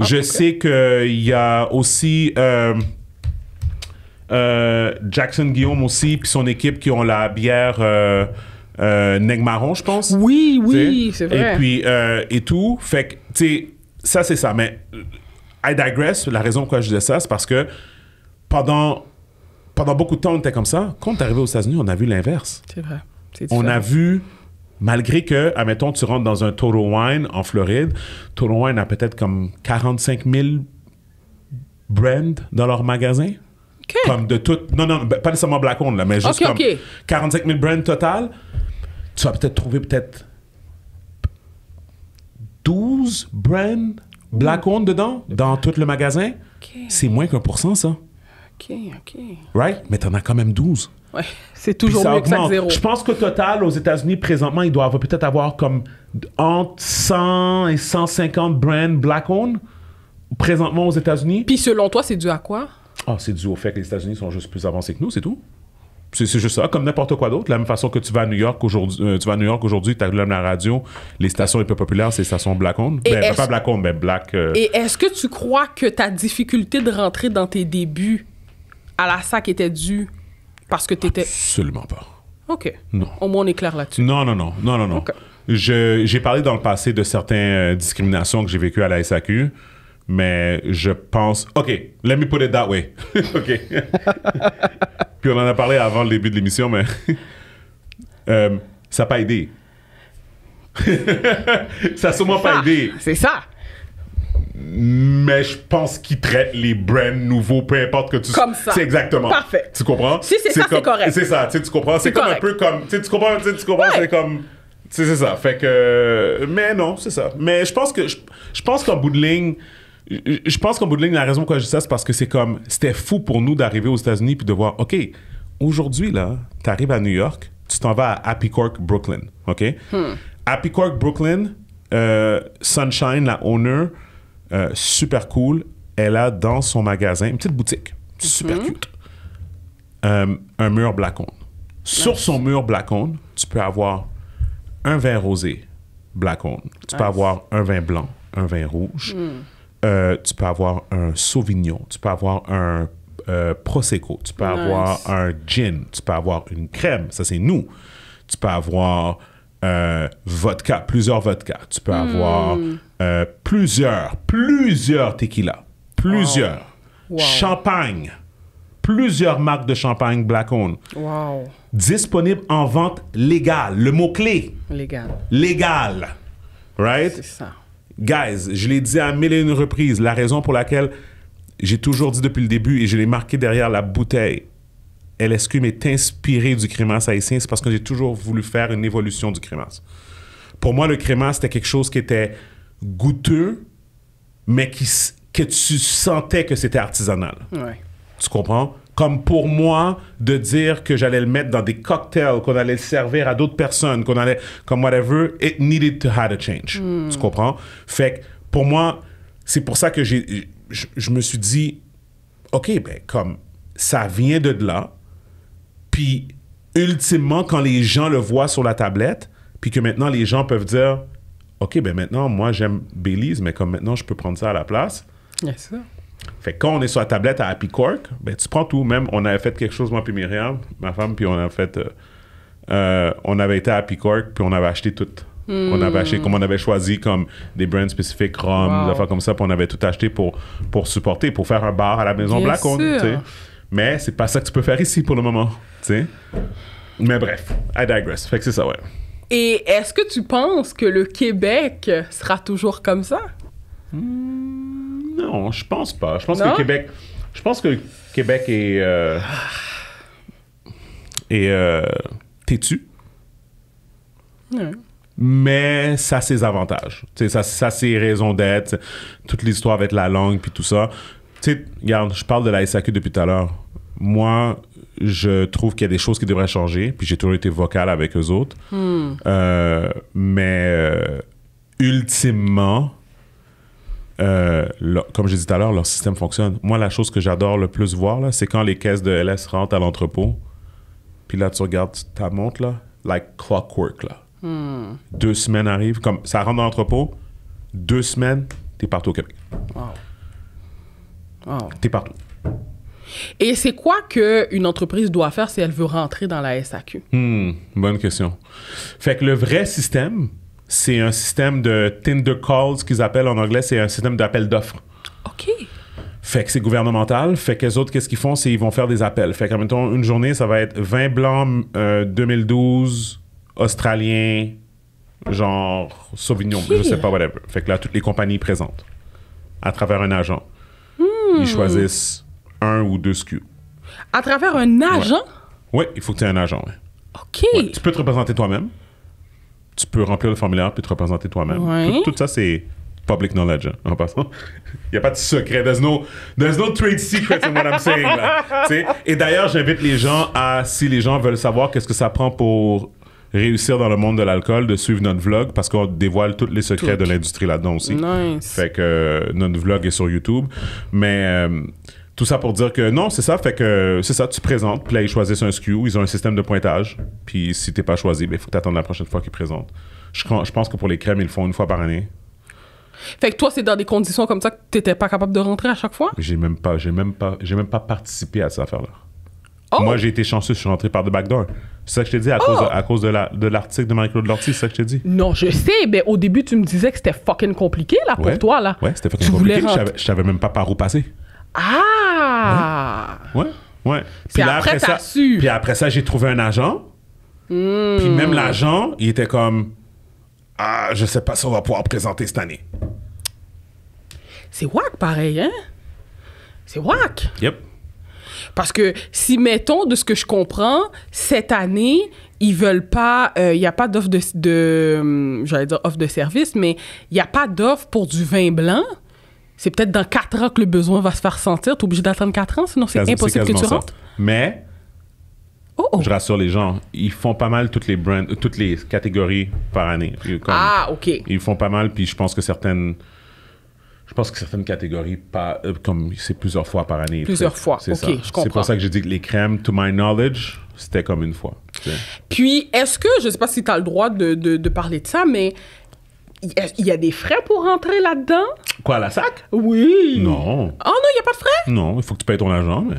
Je sais qu'il y a aussi Jackson Guillaume aussi, puis son équipe qui ont la bière Nègre Marron, je pense. Oui, c'est vrai. Et puis, et tout. Fait que, tu sais, ça, c'est ça. Mais I digress. La raison pourquoi je disais ça, c'est parce que pendant beaucoup de temps, on était comme ça. Quand on est arrivé aux États-Unis, on a vu l'inverse. C'est vrai. On a vu, malgré que, admettons, tu rentres dans un Total Wine en Floride, Total Wine a peut-être comme 45 000 brands dans leur magasin. OK. Comme de tout. Non, pas nécessairement Black Owned, là, mais juste comme 45 000 brands total. Tu vas peut-être trouver 12 brands Black Owned dedans, dans tout le magasin. Okay. C'est moins qu'1%, ça. OK. Right? Mais t'en as quand même 12. Ouais, c'est toujours mieux que ça que zéro. Je pense qu'au total, aux États-Unis, présentement, il doit peut-être avoir comme entre 100 et 150 brands Black-owned présentement aux États-Unis. Puis selon toi, c'est dû à quoi? C'est dû au fait que les États-Unis sont juste plus avancés que nous, c'est tout. C'est juste ça, comme n'importe quoi d'autre. De la même façon que tu vas à New York aujourd'hui, tu allumes la radio, les stations les plus populaires, c'est les stations Black-owned. Pas Black-owned, mais Black... Et est-ce que tu crois que ta difficulté de rentrer dans tes débuts à la SAC était due parce que tu étais... Absolument pas. OK. Non. Au moins, on est clair là-dessus. Non. Okay. J'ai parlé dans le passé de certaines discriminations que j'ai vécues à la SAQ, mais je pense... OK, let me put it that way. OK. Puis on en a parlé avant le début de l'émission, mais ça n'a pas aidé. Ça n'a sûrement pas aidé. C'est ça. Mais je pense qu'ils traitent les brands nouveaux, peu importe que tu... Comme ça. C'est exactement. Parfait. Tu comprends? Si c'est ça, c'est correct. C'est ça, tu comprends? C'est comme correct. un peu comme... Tu comprends? Ouais. C'est comme... C'est ça. Fait que... Mais non, c'est ça. Mais je pense que... Je pense qu'en bout de ligne... Je pense qu'en bout de ligne, la raison pourquoi je dis ça, c'est parce que c'est comme... C'était fou pour nous d'arriver aux États-Unis puis de voir, OK, aujourd'hui, là, t'arrives à New York, tu t'en vas à Happy Cork, Brooklyn, OK? Happy Cork, Brooklyn, Sunshine, la owner, super cool, elle a dans son magasin une petite boutique, super cute, un mur black-owned. Sur son mur black-owned, tu peux avoir un vin rosé black-owned, tu peux avoir un vin blanc, un vin rouge, tu peux avoir un Sauvignon, tu peux avoir un Prosecco, tu peux avoir un gin, tu peux avoir une crème, ça c'est nous. Tu peux avoir vodka, plusieurs vodkas. Tu peux avoir plusieurs tequila, plusieurs. Wow. Champagne, plusieurs marques de champagne black-owned. Wow. Disponibles en vente légale. Le mot-clé, Légal. légal. Right? C'est ça. Guys, je l'ai dit à 1001 reprises, la raison pour laquelle j'ai toujours dit depuis le début et je l'ai marqué derrière la bouteille, LSQ m'est inspiré du crémasse haïtien, c'est parce que j'ai toujours voulu faire une évolution du crémasse. Pour moi, le crémasse, c'était quelque chose qui était goûteux, mais que tu sentais que c'était artisanal. Ouais. Tu comprends? Comme pour moi, de dire que j'allais le mettre dans des cocktails, qu'on allait le servir à d'autres personnes, qu'on allait, comme whatever, it needed to have a change. Tu comprends? Fait que pour moi, c'est pour ça que je me suis dit, OK, ben comme ça vient de là, puis ultimement, quand les gens le voient sur la tablette, puis que maintenant les gens peuvent dire, OK, ben maintenant, moi j'aime Baileys, mais comme maintenant je peux prendre ça à la place. Yes, ça. Fait que quand on est sur la tablette à Happy Cork, ben tu prends tout. Même, on avait fait quelque chose, moi puis Myriam, ma femme, puis on a fait... on avait été à Happy Cork, puis on avait acheté tout. On avait acheté, comme on avait choisi, comme des brands spécifiques, rhum, des affaires comme ça, puis on avait tout acheté pour supporter, pour faire un bar à la maison Bien Black-owned, sûr. tu sais. Mais c'est pas ça que tu peux faire ici pour le moment, tu sais. Mais bref, I digress. Fait que c'est ça, ouais. Et est-ce que tu penses que le Québec sera toujours comme ça? Non, je pense pas. Je pense Non? que le Québec est têtu. Ouais. Mais ça a ses avantages. Tu sais, ça a ses raisons d'être. Toute l'histoire avec la langue puis tout ça. Tu sais, regarde, je parle de la SAQ depuis tout à l'heure. Moi, je trouve qu'il y a des choses qui devraient changer. Puis j'ai toujours été vocal avec eux autres. Mais ultimement, comme j'ai dit tout à l'heure, leur système fonctionne. Moi, la chose que j'adore le plus voir, là, c'est quand les caisses de LS rentrent à l'entrepôt. Puis là, tu regardes ta montre, là, like clockwork, là. 2 semaines arrivent, comme ça rentre dans l'entrepôt, 2 semaines, t'es partout au Québec. Wow. T'es partout. Et c'est quoi qu'une entreprise doit faire si elle veut rentrer dans la SAQ? Bonne question. Fait que le vrai système, c'est un système de Tinder calls qu'ils appellent en anglais, c'est un système d'appel d'offres. OK. Fait que c'est gouvernemental. Fait que les autres, qu'est-ce qu'ils font? C'est ils vont faire des appels. Fait qu'en même temps, une journée, ça va être 20 blancs 2012, australien, genre Sauvignon, je sais pas, whatever. Fait que là, toutes les compagnies présentent à travers un agent. Ils choisissent 1 ou 2 SKU. À travers un agent? Oui, il faut que tu aies un agent. Ouais. OK. Ouais, tu peux te représenter toi-même. Tu peux remplir le formulaire puis te représenter toi-même. Ouais. Tout ça, c'est public knowledge, hein, en passant. Il n'y a pas de secret. There's no trade secrets in what I'm saying. Là. T'sais? Et d'ailleurs, j'invite les gens à, si les gens veulent savoir qu'est-ce que ça prend pour réussir dans le monde de l'alcool, de suivre notre vlog, parce qu'on dévoile tous les secrets de l'industrie là-dedans aussi. Nice. Fait que notre vlog est sur YouTube. Mais tout ça pour dire que non, c'est ça. Fait que c'est ça, tu présentes, puis là, ils choisissent un SKU, ils ont un système de pointage. Puis si t'es pas choisi, il faut t'attendre la prochaine fois qu'ils présentent. Je pense que pour les crèmes, ils le font une fois par année. Fait que toi, c'est dans des conditions comme ça que t'étais pas capable de rentrer à chaque fois? J'ai même pas participé à cette affaire-là. Oh! Moi, j'ai été chanceux, je suis rentré par the back door. C'est ça que je t'ai dit, à cause de l'article de Marie-Claude Lortie, c'est ça que je t'ai dit. Non, je sais, mais au début, tu me disais que c'était fucking compliqué, là, pour toi, là. Ouais, c'était Tu fucking compliqué. voulais rentrer. Je savais même pas par où passer. Ah! Ouais. Puis après, t'as su. Puis après ça, j'ai trouvé un agent. Puis même l'agent, il était comme... Ah, je sais pas si on va pouvoir présenter cette année. c'est whack pareil, hein? C'est whack. Yep. Parce que si, mettons, de ce que je comprends, cette année, ils veulent pas... Il n'y a pas d'offre j'allais dire offre de service, mais il n'y a pas d'offre pour du vin blanc. C'est peut-être dans 4 ans que le besoin va se faire sentir. Tu es obligé d'attendre 4 ans, sinon c'est impossible que tu rentres. Mais, je rassure les gens, ils font pas mal toutes les brands, toutes les catégories par année. OK. Ils font pas mal, puis je pense que certaines catégories, comme c'est plusieurs fois par année. Plusieurs fois, OK, ça. je comprends. C'est pour ça que j'ai dit que les crèmes, to my knowledge, c'était comme une fois. Puis, est-ce que, je sais pas si tu as le droit de parler de ça, mais il y a des frais pour rentrer là-dedans? Quoi, la SAC? Oui. Non. Ah non, il n'y a pas de frais? Non, il faut que tu payes ton argent, mais...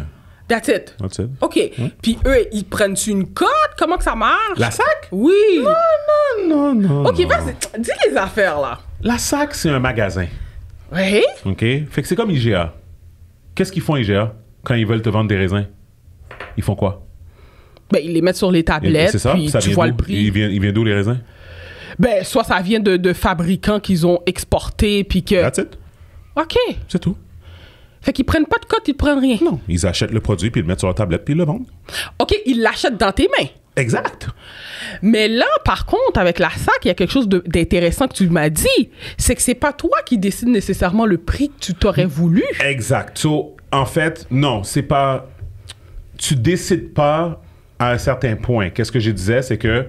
That's it. That's it. OK. Puis eux, ils prennent-tu une cote? Comment que ça marche? La SAC? Oui. Non. OK, vas-y, dis les affaires, là. La SAC, c'est un magasin. Oui? OK? Fait que c'est comme IGA. Qu'est-ce qu'ils font, IGA, quand ils veulent te vendre des raisins? Ils font quoi? Ben, ils les mettent sur les tablettes, c'est ça? puis Ça tu vient vois d'où? le prix. Il vient d'où, les raisins? Ben, soit ça vient de fabricants qu'ils ont exportés, puis que... That's it. OK. C'est tout. Fait qu'ils prennent pas de cote, ils prennent rien. Non. Ils achètent le produit, puis ils le mettent sur la tablette, puis ils le vendent. OK, ils l'achètent dans tes mains. Exact. Mais là, par contre, avec la SAC, il y a quelque chose d'intéressant que tu m'as dit. C'est que c'est pas toi qui décides nécessairement le prix que tu t'aurais voulu. Exact. So, en fait, non, c'est pas... Tu décides pas à un certain point. Qu'est-ce que je disais, c'est que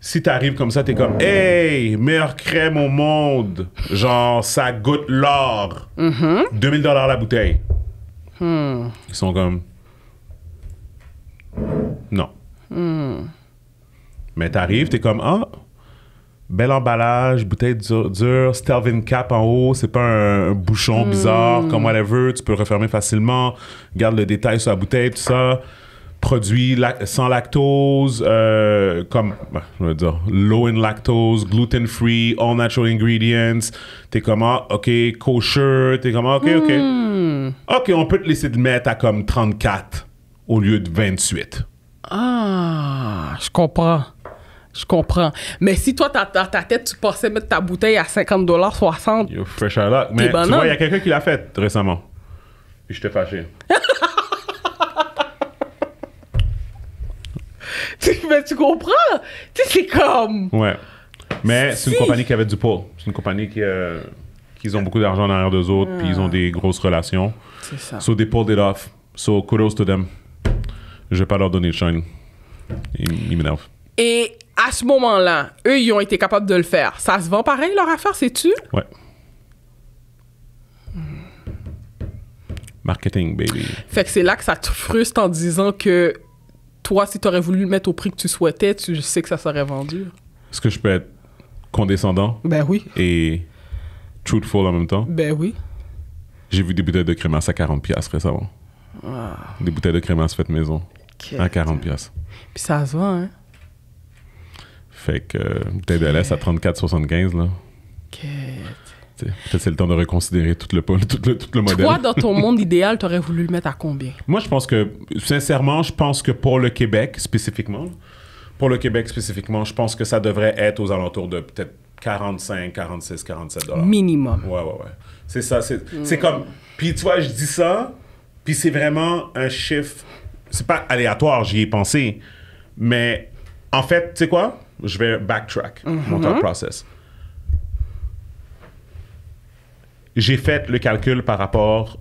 si t'arrives comme ça, t'es comme « Hey, meilleure crème au monde! » Genre, ça goûte l'or. 2000 $ la bouteille. Ils sont comme... Non. Mais t'arrives, t'es comme « Ah, bel emballage, bouteille dure, Stelvin cap en haut, c'est pas un bouchon bizarre, comme whatever, tu peux le refermer facilement, garde le détail sur la bouteille, tout ça. Produit sans lactose, comme, je veux dire, low in lactose, gluten-free, all natural ingredients. T'es comme, OK, kosher. T'es comme, OK. OK, on peut te laisser te mettre à comme 34 au lieu de 28. Ah, je comprends. Mais si toi, dans ta tête, tu pensais mettre ta bouteille à 50 $, 60 Yo, fresh out luck. Mais tu vois, il y a quelqu'un qui l'a fait récemment. Puis je t'ai fâché. Mais tu comprends? Tu sais, c'est comme... Ouais. Mais c'est une compagnie qui avait du pull. C'est une compagnie qui ont beaucoup d'argent derrière d'eux autres, puis ils ont des grosses relations. C'est ça. So they pulled it off. So kudos to them. Je vais pas leur donner le shine. Ils m'énervent. Et à ce moment-là, eux, ils ont été capables de le faire. Ça se vend pareil, leur affaire, sais-tu? Ouais. Marketing, baby. Fait que c'est là que ça te frustre en disant que toi, si tu aurais voulu le mettre au prix que tu souhaitais, tu sais que ça serait vendu. Est-ce que je peux être condescendant Ben oui. et truthful en même temps? Ben oui. J'ai vu des bouteilles de crémasse à 40$ récemment. Des bouteilles de crémasse faites maison. À 40$. Puis ça se vend, hein? Fait que bouteille de lait à 34,75$, là. Peut-être c'est le temps de reconsidérer tout le modèle. Toi, dans ton monde idéal, tu aurais voulu le mettre à combien? Moi, je pense que, sincèrement, pour le Québec spécifiquement, je pense que ça devrait être aux alentours de peut-être 45, 46, 47 $. Minimum. Ouais. C'est ça. C'est comme... Puis tu vois, je dis ça, puis c'est vraiment un chiffre... C'est pas aléatoire, j'y ai pensé. Mais en fait, tu sais quoi? Je vais backtrack mon thought process. J'ai fait le calcul par rapport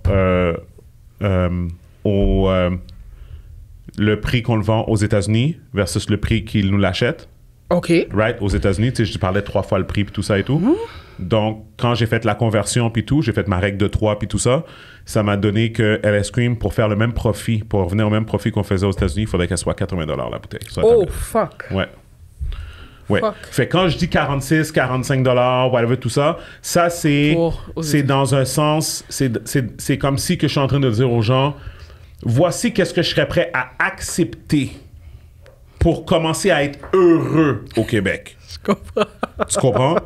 au le prix qu'on le vend aux États-Unis versus le prix qu'ils nous l'achètent. OK. Right? Aux États-Unis, tu sais, je parlais 3 fois le prix puis tout ça et tout. Donc, quand j'ai fait la conversion puis tout, j'ai fait ma règle de 3 puis tout ça, ça m'a donné que LS Cream, pour faire le même profit, pour revenir au même profit qu'on faisait aux États-Unis, il faudrait qu'elle soit 80 $ la bouteille. Oh, fuck. Ouais. Fuck. Fait quand je dis 46, 45 $, whatever, tout ça, ça c'est dans un sens, c'est comme si que je suis en train de dire aux gens, voici qu'est-ce que je serais prêt à accepter pour commencer à être heureux au Québec. Je comprends. Tu comprends?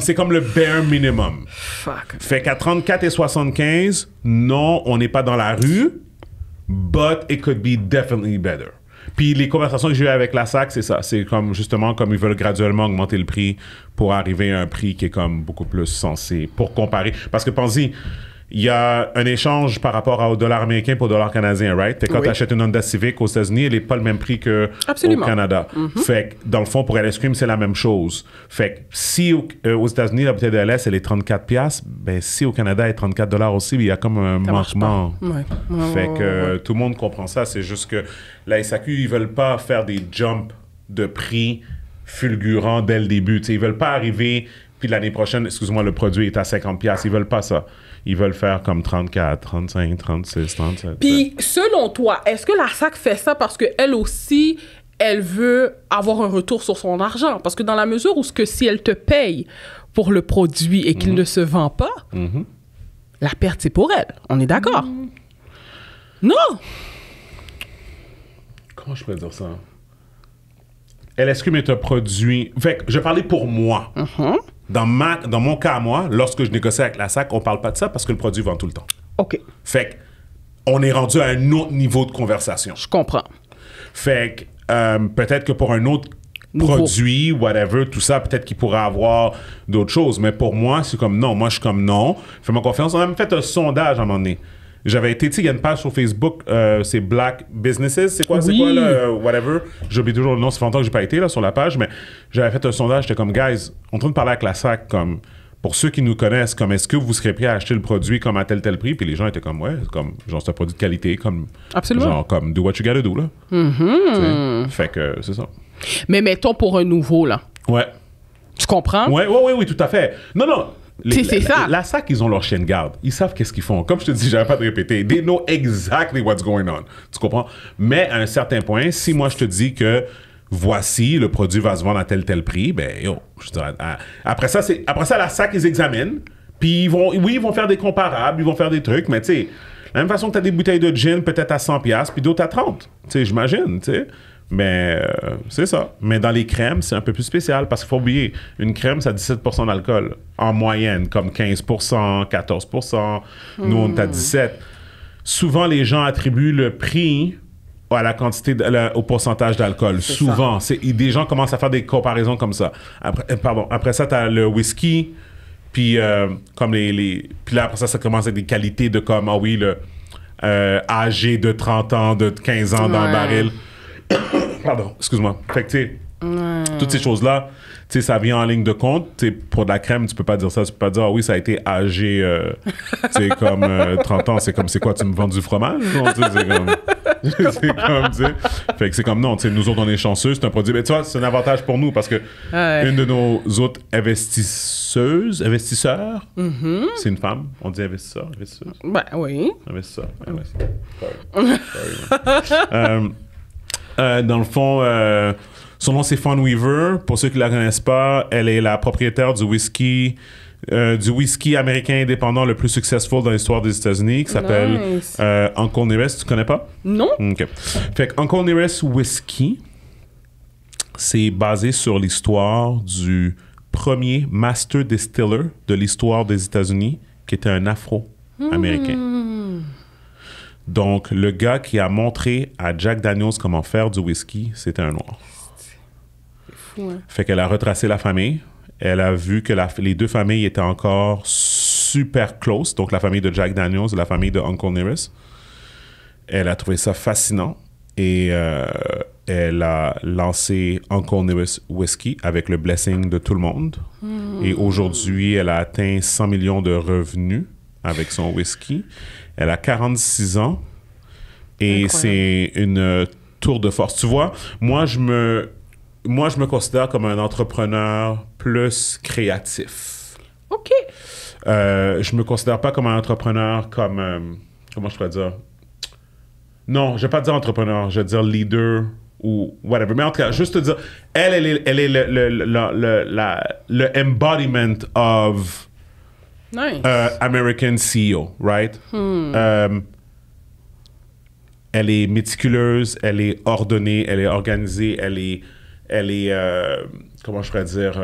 C'est comme le bare minimum. Fuck. Fait qu'à 34,75, non, on n'est pas dans la rue, but it could be definitely better. Puis les conversations que j'ai eues avec la SAC, c'est ça. C'est comme, justement, comme ils veulent graduellement augmenter le prix pour arriver à un prix qui est comme beaucoup plus sensé pour comparer. Parce que pensez, il y a un échange par rapport au dollar américain pour au dollar canadien, right? Fait que quand tu achètes une Honda Civic aux États-Unis, elle n'est pas le même prix qu'au Canada. Fait que, dans le fond, pour LS Cream, c'est la même chose. Fait que si aux États-Unis, la bouteille de LS, elle est 34$, ben si au Canada, elle est 34$ aussi, il y a comme un manquement. Fait que tout le monde comprend ça. C'est juste que la SAQ, ils veulent pas faire des jumps de prix fulgurants dès le début. T'sais, ils veulent pas arriver, puis l'année prochaine, excuse-moi, le produit est à 50$. Ils veulent pas ça. Ils veulent faire comme 34, 35, 36, 37. Puis, selon toi, est-ce que la SAC fait ça parce qu'elle aussi, elle veut avoir un retour sur son argent? Parce que dans la mesure où si elle te paye pour le produit et qu'il ne se vend pas, la perte, c'est pour elle. On est d'accord? Non! Comment je peux dire ça? LS Cream est un produit... Fait que je vais parler pour moi. Dans mon cas, moi, lorsque je négocie avec la SAC, on parle pas de ça parce que le produit vend tout le temps. OK. Fait qu'on est rendu à un autre niveau de conversation. Je comprends. Fait que peut-être que pour un autre produit, whatever, tout ça, peut-être qu'il pourrait avoir d'autres choses. Mais pour moi, c'est comme non. Moi, je suis comme non. Fais-moi confiance. On a même fait un sondage à un moment donné. J'avais été, tu sais, il y a une page sur Facebook, c'est Black Businesses, c'est quoi, là, whatever. J'oublie toujours le nom, ça fait longtemps que j'ai pas été là sur la page, mais j'avais fait un sondage, j'étais comme, guys, on est en train de parler avec la SAC, comme, pour ceux qui nous connaissent, comme, est-ce que vous serez prêts à acheter le produit comme à tel prix? Puis les gens étaient comme, ouais, comme, genre, c'est un produit de qualité, comme, absolument. Genre, comme, do what you gotta do, là. Fait que, c'est ça. Mais mettons pour un nouveau, là. Ouais. Tu comprends? Oui, tout à fait. Non. C'est ça. La SAC, ils ont leur chien de garde. Ils savent qu'est-ce qu'ils font. Comme je te dis, j'avais pas de répéter. They know exactly what's going on. Tu comprends? Mais à un certain point, si moi je te dis que voici, le produit va se vendre à tel prix, ben yo, je dirais, après ça, la SAC, ils examinent. Puis ils vont faire des comparables, ils vont faire des trucs, mais tu sais, de la même façon que tu as des bouteilles de gin peut-être à 100$, puis d'autres à 30$. Tu sais, j'imagine, tu sais. Mais c'est ça. Mais dans les crèmes, c'est un peu plus spécial parce qu'il faut oublier, une crème, ça a 17% d'alcool en moyenne, comme 15%, 14%. Nous, on est à 17%. Souvent, les gens attribuent le prix à la quantité, au pourcentage d'alcool. C'est souvent. Des gens commencent à faire des comparaisons comme ça. Après ça, tu as le whisky, puis comme puis là, après ça commence avec des qualités de comme, ah oui, le âgé de 30 ans, de 15 ans dans le baril. Pardon, excuse-moi. Fait que, tu sais, toutes ces choses-là, tu sais, ça vient en ligne de compte. Tu sais, pour de la crème, tu peux pas dire ça. Tu peux pas dire, ah oui, ça a été âgé, tu sais, comme 30 ans. C'est comme, c'est quoi, tu me vends du fromage? Non, tu sais, c'est comme, tu sais. Fait que c'est comme, non, tu sais, nous autres, on est chanceux. C'est un produit. Mais tu vois, c'est un avantage pour nous parce que une de nos autres investisseurs, c'est une femme. On dit investisseuse. Ben oui. Investisseur. Sorry. Dans le fond, son nom c'est Fawn Weaver. Pour ceux qui ne la connaissent pas, elle est la propriétaire du whisky américain indépendant le plus successful dans l'histoire des États-Unis, qui s'appelle Uncle Nearest. Tu connais pas? Non. OK. Fait que Uncle Nearest Whisky, c'est basé sur l'histoire du premier master distiller de l'histoire des États-Unis, qui était un Afro-Américain. Donc, le gars qui a montré à Jack Daniels comment faire du whisky, c'était un noir. C'est fou, hein? Fait qu'elle a retracé la famille. Elle a vu que les deux familles étaient encore super close. Donc, la famille de Jack Daniels et la famille de Uncle Nearest. Elle a trouvé ça fascinant. Et elle a lancé Uncle Nearest Whisky avec le blessing de tout le monde. Et aujourd'hui, elle a atteint 100 millions de revenus avec son whisky. Elle a 46 ans et c'est une tour de force. Tu vois, moi, je me considère comme un entrepreneur plus créatif. OK. Je me considère pas comme un entrepreneur comme... comment je pourrais dire? Non, je vais pas dire entrepreneur, je vais dire leader ou whatever. Mais en tout cas, juste te dire, elle est le embodiment of... Nice. American CEO, right? Elle est méticuleuse, elle est ordonnée, elle est organisée, elle est comment je pourrais dire,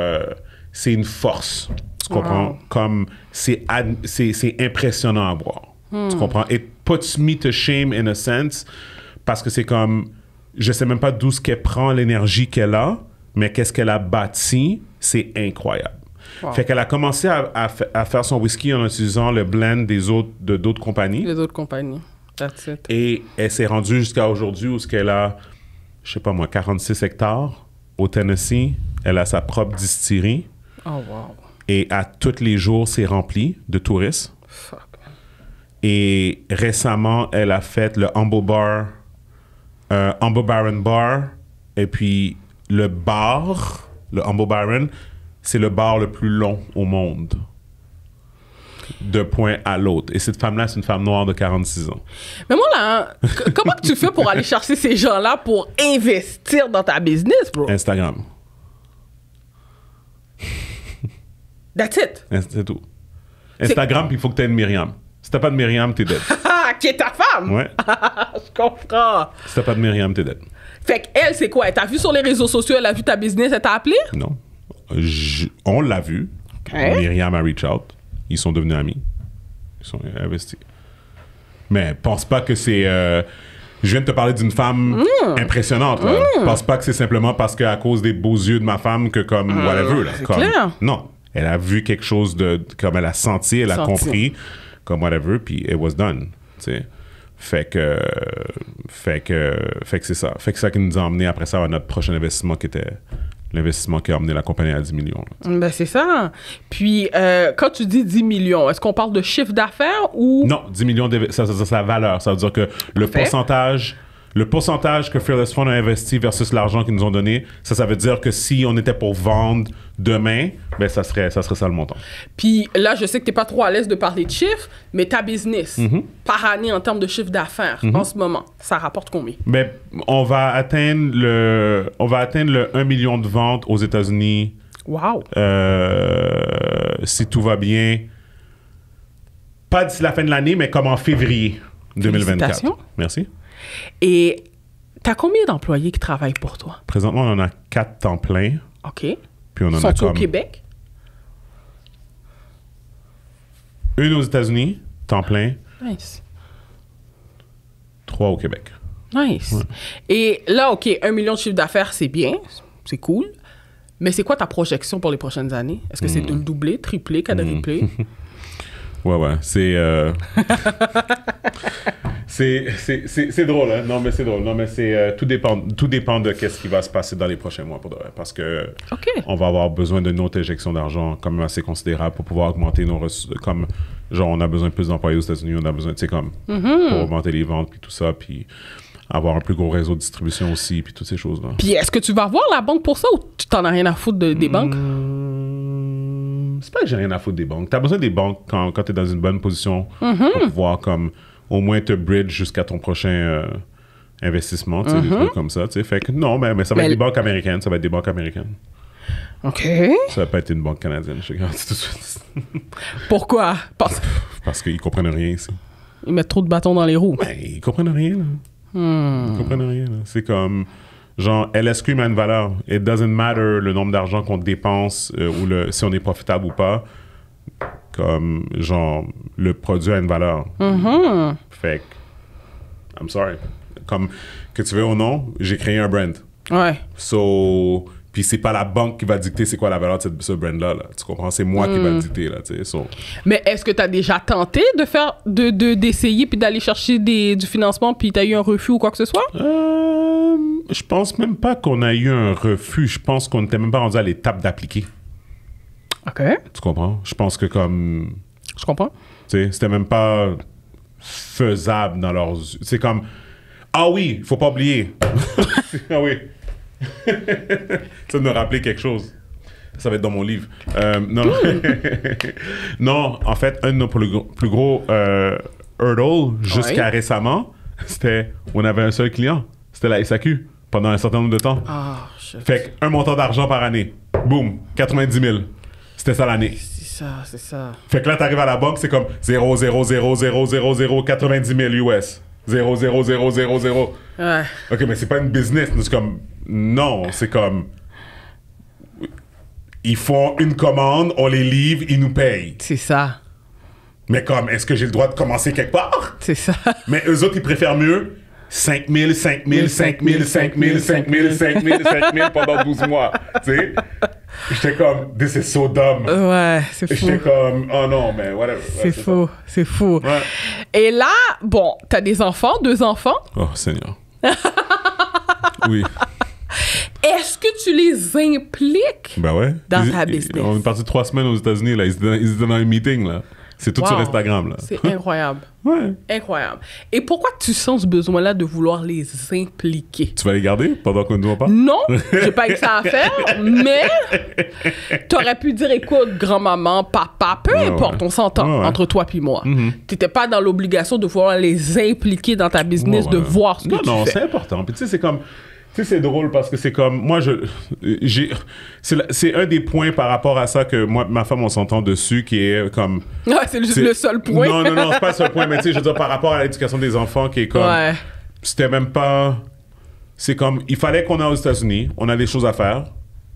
c'est une force. Tu comprends? Wow. Comme c'est impressionnant à voir. Tu comprends? It puts me to shame in a sense parce que c'est comme je sais même pas d'où ce qu'elle prend l'énergie qu'elle a, mais qu'est-ce qu'elle a bâti, c'est incroyable. Wow. Fait qu'elle a commencé à faire son whisky en utilisant le blend de d'autres compagnies. Les autres compagnies. That's it. Et elle s'est rendue jusqu'à aujourd'hui où ce qu'elle a, je sais pas moi, 46 hectares au Tennessee. Elle a sa propre distillerie. Oh, wow. Et à tous les jours, c'est rempli de touristes. Fuck. Et récemment, elle a fait le Humble Baron Bar. Et puis, le Humble Baron, c'est le bar le plus long au monde. De point à l'autre. Et cette femme-là, c'est une femme noire de 46 ans. Mais moi, là, comment que tu fais pour aller chercher ces gens-là pour investir dans ta business, bro? Instagram. That's it. C'est tout. Instagram, puis il faut que tu aies une Myriam. Si t'as pas de Myriam, t'es dead. Qui est ta femme? Ouais. Je comprends. Si t'as pas de Myriam, t'es dead. Fait qu'elle, c'est quoi? Elle t'a vu sur les réseaux sociaux, elle a vu ta business, elle t'a appelé? Non. On l'a vu. Okay. Myriam a reach out. Ils sont devenus amis. Ils sont investis. Mais pense pas que c'est... je viens de te parler d'une femme impressionnante. Là. Pense pas que c'est simplement parce qu'à cause des beaux yeux de ma femme que comme whatever. Là, c'est comme, clair. Non. Elle a vu quelque chose de... Comme elle a senti, elle a compris. Comme whatever. Puis it was done. Tu sais. Fait que c'est ça. Fait que c'est ça qui nous a emmené après ça à notre prochain investissement qui était... L'investissement qui a amené la compagnie à 10 millions. Là. Ben, c'est ça. Puis, quand tu dis 10 millions, est-ce qu'on parle de chiffre d'affaires ou... Non, 10 millions, ça veut dire sa valeur. Ça veut dire que le pourcentage que Fearless Fund a investi versus l'argent qu'ils nous ont donné, ça veut dire que si on était pour vendre demain, ben ça serait ça le montant. Puis là, je sais que tu n'es pas trop à l'aise de parler de chiffres, mais ta business, par année en termes de chiffre d'affaires, en ce moment, ça rapporte combien? Ben, on va atteindre le 1 million de ventes aux États-Unis. Wow! Si tout va bien. Pas d'ici la fin de l'année, mais comme en février 2024. Merci. Et tu as combien d'employés qui travaillent pour toi? Présentement, on en a 4 temps plein. OK. Puis on en Sont-ils a au Québec? Une aux États-Unis, temps plein. Nice. 3 au Québec. Nice. Ouais. Et là, OK, 1 million de chiffre d'affaires, c'est bien. C'est cool. Mais c'est quoi ta projection pour les prochaines années? Est-ce que c'est de le doubler, tripler, quadrupler? Ouais. C'est drôle, hein? Non, mais c'est drôle. Non, mais tout dépend de qu'est-ce qui va se passer dans les prochains mois, pour de vrai. Parce que on va avoir besoin d'une autre injection d'argent quand même assez considérable pour pouvoir augmenter nos ressources. Comme, genre, on a besoin de plus d'employés aux États-Unis, on a besoin, tu sais, comme, pour augmenter les ventes, puis tout ça, puis avoir un plus gros réseau de distribution aussi, puis toutes ces choses-là. Puis est-ce que tu vas voir la banque pour ça ou tu t'en as rien à foutre des banques? C'est pas que j'ai rien à foutre des banques. T'as besoin des banques quand t'es dans une bonne position pour pouvoir, comme, au moins te bridge jusqu'à ton prochain investissement, tu sais, des trucs comme ça, tu sais. Fait que non, mais ça va être des banques américaines, ça va être des banques américaines. OK. Ça va pas être une banque canadienne, je te garantis tout de suite. Pourquoi? Parce qu'ils comprennent rien ici. Ils mettent trop de bâtons dans les roues. Ben, ils comprennent rien, là. Ils comprennent rien, là. C'est comme... Genre, LSQ a une valeur. It doesn't matter le nombre d'argent qu'on dépense ou si on est profitable ou pas. Comme, genre, le produit a une valeur. Fait que, I'm sorry. Comme, que tu veux ou non, j'ai créé un brand. Ouais. So, puis c'est pas la banque qui va dicter c'est quoi la valeur de ce brand-là. Là. Tu comprends? C'est moi qui va le dicter, là, tu sais. So. Mais est-ce que tu as déjà tenté d'essayer puis d'aller chercher du financement puis tu as eu un refus ou quoi que ce soit? Je pense même pas qu'on a eu un refus. Je pense qu'on n'était même pas rendu à l'étape d'appliquer. OK. Tu comprends? Je pense que comme... Je comprends. Tu sais, c'était même pas faisable dans leurs... C'est comme... Ah oui, faut pas oublier. Ah oui. Ça me rappeler quelque chose. Ça va être dans mon livre. Non, en fait, un de nos plus gros hurdles jusqu'à récemment, c'était on avait un seul client. C'était la SAQ pendant un certain nombre de temps. Fait qu'un montant d'argent par année. Boum, 90 000. C'était ça l'année. C'est ça. Fait que là, t'arrives à la banque, c'est comme 0, 0, 0, 0, 0, 0, 90 000 US. 0, 0, 0, 0, 0. Ouais. OK, mais c'est pas une business. C'est comme... Non, c'est comme... Ils font une commande, on les livre, ils nous payent. C'est ça. Mais comme, est-ce que j'ai le droit de commencer quelque part? C'est ça. Mais eux autres, ils préfèrent mieux 5 000, 5 000, 5 000, 5 000, 5 000, 5 000, 5 000 pendant 12 mois. Tu sais? J'étais comme, this is so dumb. Ouais, c'est fou. J'étais comme, oh non, mais whatever. C'est fou, c'est fou. Ouais. Et là, bon, t'as des enfants, 2 enfants. Oh, Seigneur. Oui. Est-ce que tu les impliques Ben ouais. dans ta business? On est parti 3 semaines aux États-Unis, là. Ils étaient dans un meeting, là. C'est tout sur Instagram, là. C'est incroyable. Ouais. Incroyable. Et pourquoi tu sens ce besoin-là de vouloir les impliquer? Tu vas les garder pendant qu'on ne voit pas? Non, j'ai pas que ça à faire, mais t'aurais pu dire, écoute, grand-maman, papa, peu importe, on s'entend entre toi puis moi. T'étais pas dans l'obligation de vouloir les impliquer dans ta business, de voir ce que tu fais. Non, c'est important. Puis tu sais, c'est comme... Tu sais, c'est drôle parce que c'est comme... Moi, c'est un des points par rapport à ça que moi ma femme, on s'entend dessus, qui est comme... Ouais, c'est le seul point. Non, c'est pas le seul point, mais tu sais, je veux dire, par rapport à l'éducation des enfants, qui est comme... Ouais. C'était même pas... C'est comme... Il fallait qu'on aille aux États-Unis, on a des choses à faire,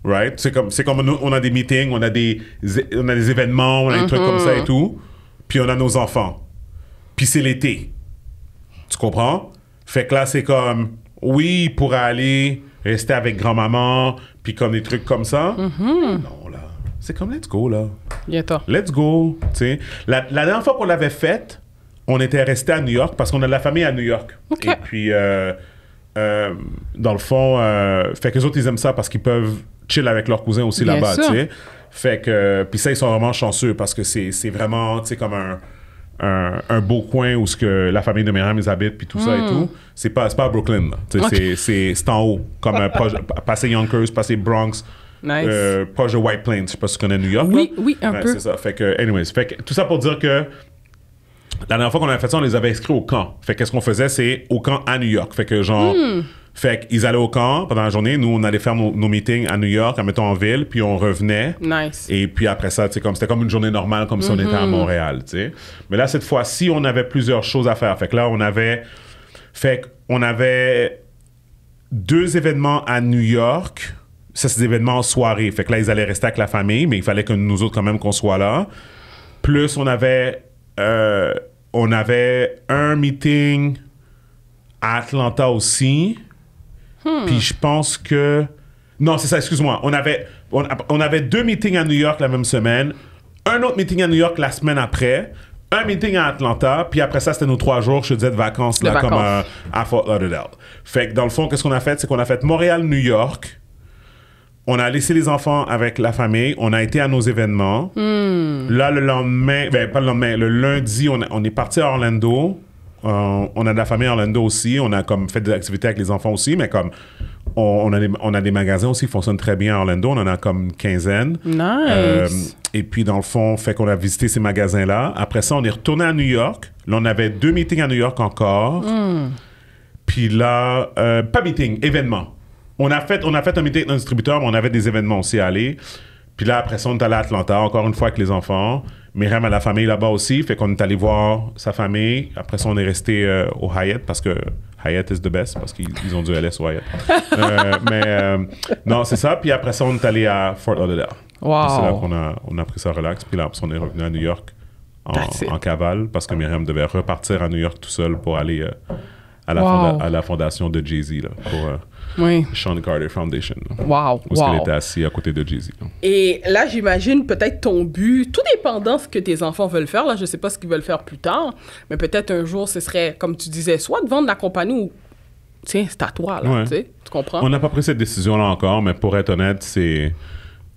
right? C'est comme nous, on a des meetings, on a des événements, on a des trucs comme ça et tout, puis on a nos enfants. Puis c'est l'été. Tu comprends? Fait que là, c'est comme... Oui, il pourrait aller rester avec grand-maman, puis comme des trucs comme ça. Non, là. C'est comme, let's go, là. Bientôt. Let's go, tu sais. La dernière fois qu'on l'avait faite, on était resté à New York, parce qu'on a de la famille à New York. OK. Et puis, dans le fond, fait que les autres, ils aiment ça parce qu'ils peuvent chill avec leurs cousins aussi Bien là-bas, tu sûr. sais. Fait que, puis ça, ils sont vraiment chanceux, parce que c'est vraiment, tu sais, comme un beau coin où ce que la famille de Myriam ils habitent puis tout ça et tout. C'est pas à Brooklyn, là. Okay. C'est en haut, comme passer Yonkers, passer Bronx, Nice. proche de White Plains. Je sais pas si tu connais New York. Oui, là. oui, un peu. C'est ça. Fait que, anyways, fait que, tout ça pour dire que la dernière fois qu'on avait fait ça, on les avait inscrits au camp. Fait que qu'est-ce qu'on faisait, c'est au camp à New York. Fait que genre... Fait qu'ils allaient au camp pendant la journée. Nous, on allait faire nos meetings à New York, admettons en ville, puis on revenait. Nice. Et puis après ça, tu sais, comme c'était comme une journée normale, comme si on était à Montréal, tu sais. Mais là, cette fois-ci, on avait plusieurs choses à faire. Fait que là, on avait 2 événements à New York. Ça, c'est des événements en soirée. Fait que là, ils allaient rester avec la famille, mais il fallait que nous autres, quand même, qu'on soit là. Plus, on avait un meeting à Atlanta aussi. Puis je pense que... Non, c'est ça, excuse-moi. On avait 2 meetings à New York la même semaine, un autre meeting à New York la semaine après, un meeting à Atlanta, puis après ça, c'était nos 3 jours, je te disais, de vacances, là, comme à Fort Lauderdale. Fait que dans le fond, qu'est-ce qu'on a fait? C'est qu'on a fait Montréal-New York. On a laissé les enfants avec la famille. On a été à nos événements. Là, le lendemain... pas le lendemain. Le lundi, on est parti à Orlando. On a de la famille à Orlando aussi. On a comme fait des activités avec les enfants aussi, mais comme on a des magasins aussi qui fonctionnent très bien à Orlando. On en a comme une quinzaine. Nice. Et puis, dans le fond, fait qu'on a visité ces magasins-là. Après ça, on est retourné à New York. Là, on avait 2 meetings à New York encore. Puis là, pas meeting, événement. On a fait un meeting avec notre distributeur, mais on avait des événements aussi à aller. Puis là, après ça, on est allé à Atlanta, encore une fois avec les enfants. Myriam a la famille là-bas aussi, fait qu'on est allé voir sa famille. Après ça, on est resté au Hyatt, parce que Hyatt is the best, parce qu'ils ont du LS au Hyatt. Non, c'est ça. Puis après ça, on est allé à Fort Lauderdale. Wow. C'est là qu'on a pris ça relax. Puis là, après ça, on est revenu à New York en cavale, parce que Myriam devait repartir à New York tout seul pour aller à la fondation de Jay-Z, là, pour Sean Carter Foundation. Là, wow. où elle était assise à côté de Jay-Z. Là. Et là, j'imagine peut-être ton but, tout dépendant ce que tes enfants veulent faire, là, je sais pas ce qu'ils veulent faire plus tard, mais peut-être un jour, ce serait, comme tu disais, soit de vendre la compagnie ou, tiens, c'est à toi, là, tu sais, tu comprends? On n'a pas pris cette décision-là encore, mais pour être honnête,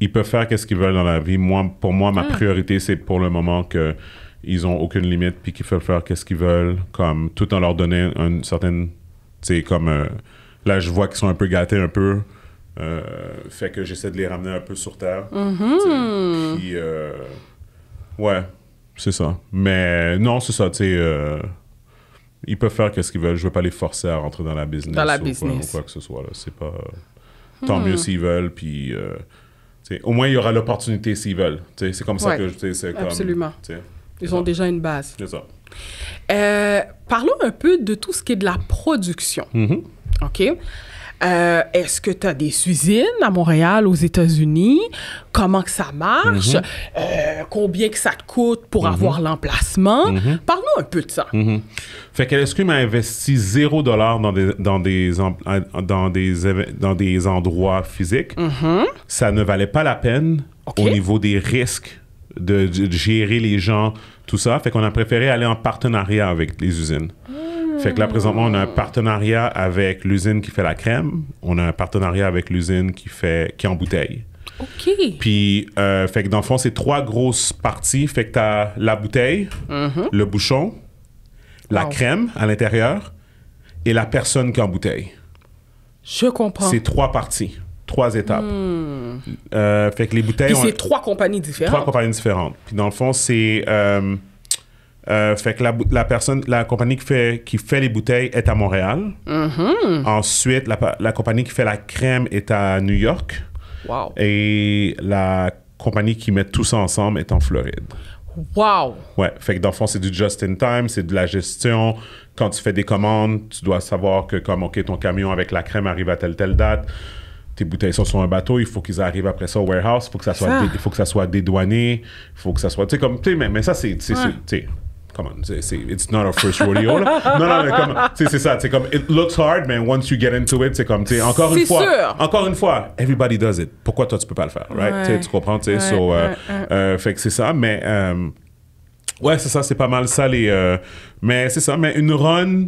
ils peuvent faire qu'est-ce qu'ils veulent dans la vie. Pour moi, ma priorité, c'est pour le moment que ils ont aucune limite, puis qu'ils peuvent faire qu'est-ce qu'ils veulent, comme tout en leur donnant une certaine, tu sais, comme là, je vois qu'ils sont un peu gâtés un peu, fait que j'essaie de les ramener un peu sur terre. Puis, ouais, c'est ça. Mais non, c'est ça, tu sais, ils peuvent faire qu'est-ce qu'ils veulent. Je veux pas les forcer à rentrer dans la business. Ou quoi que ce soit, là. C'est pas... Tant mieux s'ils veulent, puis... au moins, il y aura l'opportunité s'ils veulent. T'sais, c'est comme ça que... C'est absolument. Comme, ils ont déjà une base. C'est ça. Parlons un peu de tout ce qui est de la production. OK? Est-ce que tu as des usines à Montréal, aux États-Unis? Comment que ça marche? Combien que ça te coûte pour avoir l'emplacement? Parle-nous un peu de ça. Fait que l'ESCUM a investi $0 dans des endroits physiques. Ça ne valait pas la peine au niveau des risques de gérer les gens, tout ça. Fait qu'on a préféré aller en partenariat avec les usines. Fait que là, présentement, on a un partenariat avec l'usine qui fait la crème. On a un partenariat avec l'usine qui embouteille. OK. Puis, fait que dans le fond, c'est 3 grosses parties. Fait que t'as la bouteille, le bouchon, la crème à l'intérieur et la personne qui embouteille. Je comprends. C'est 3 parties, 3 étapes. Fait que les bouteilles... Puis c'est 3 compagnies différentes. 3 compagnies différentes. Puis dans le fond, c'est... fait que la compagnie qui fait les bouteilles est à Montréal. Ensuite, la compagnie qui fait la crème est à New York. Wow. Et la compagnie qui met tout ça ensemble est en Floride. Wow. Ouais, fait que dans le fond, c'est du just-in-time, c'est de la gestion. Quand tu fais des commandes, tu dois savoir que comme, OK, ton camion avec la crème arrive à telle date. Tes bouteilles sont sur un bateau, il faut qu'ils arrivent après ça au warehouse, il faut que ça soit dédouané, il faut que ça soit... Tu sais, comme... Mais ça, c'est... Come on, it's not our first rodeo. Là. Non, mais comme, c'est ça. C'est comme, it looks hard, mais once you get into it, c'est comme, encore une fois, everybody does it. Pourquoi toi, tu peux pas le faire, right? Tu comprends, fait que c'est ça, mais, ouais, c'est ça, c'est pas mal ça, mais c'est ça, mais une run,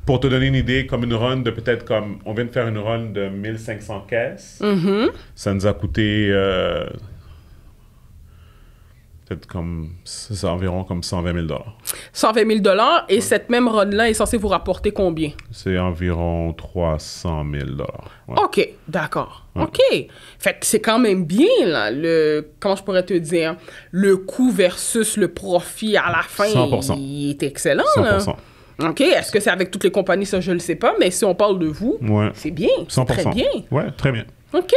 pour te donner une idée, comme une run de peut-être comme, on vient de faire une run de 1500 caisses. Ça nous a coûté... peut-être comme, c'est environ comme 120 000 $. 120 000 $, et cette même run-là est censée vous rapporter combien? C'est environ 300 000 $. Ouais. OK, d'accord. Ouais. OK. Fait que c'est quand même bien, là, comment je pourrais te dire, le coût versus le profit à la fin, 100%. Il est excellent, 100%. là. OK, est-ce que c'est avec toutes les compagnies, ça, je le sais pas, mais si on parle de vous, c'est bien, 100%. Très bien. Ouais, très bien. OK.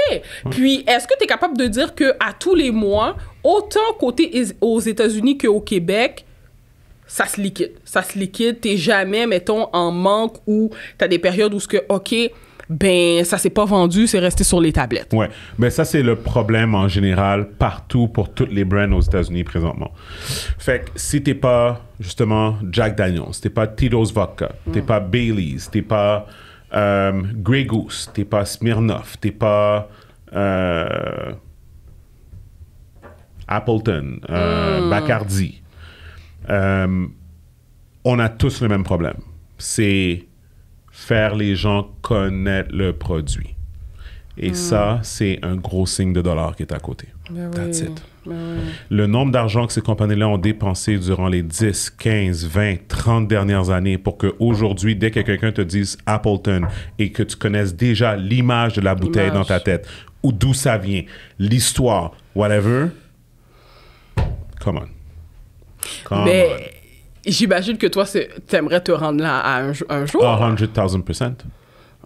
Puis, est-ce que tu es capable de dire qu'à tous les mois, autant côté aux États-Unis qu'au Québec, ça se liquide? Ça se liquide, t'es jamais, mettons, en manque ou t'as des périodes où OK, ben, ça s'est pas vendu, c'est resté sur les tablettes. Ouais. Ben, ça, c'est le problème en général partout pour toutes les brands aux États-Unis présentement. Fait que si t'es pas, justement, Jack Daniels, t'es pas Tito's Vodka, t'es pas Baileys, t'es pas... Grey Goose, t'es pas Smirnoff, t'es pas Appleton, Bacardi. On a tous le même problème. C'est faire les gens connaître le produit. Et ça, c'est un gros signe de dollar qui est à côté. That's it. Le nombre d'argent que ces compagnies-là ont dépensé durant les 10, 15, 20, 30 dernières années pour qu'aujourd'hui, dès que quelqu'un te dise Appleton et que tu connaisses déjà l'image de la bouteille dans ta tête, ou d'où ça vient, l'histoire, whatever, come on. Mais j'imagine que toi, t'aimerais te rendre là un jour. 100,000%.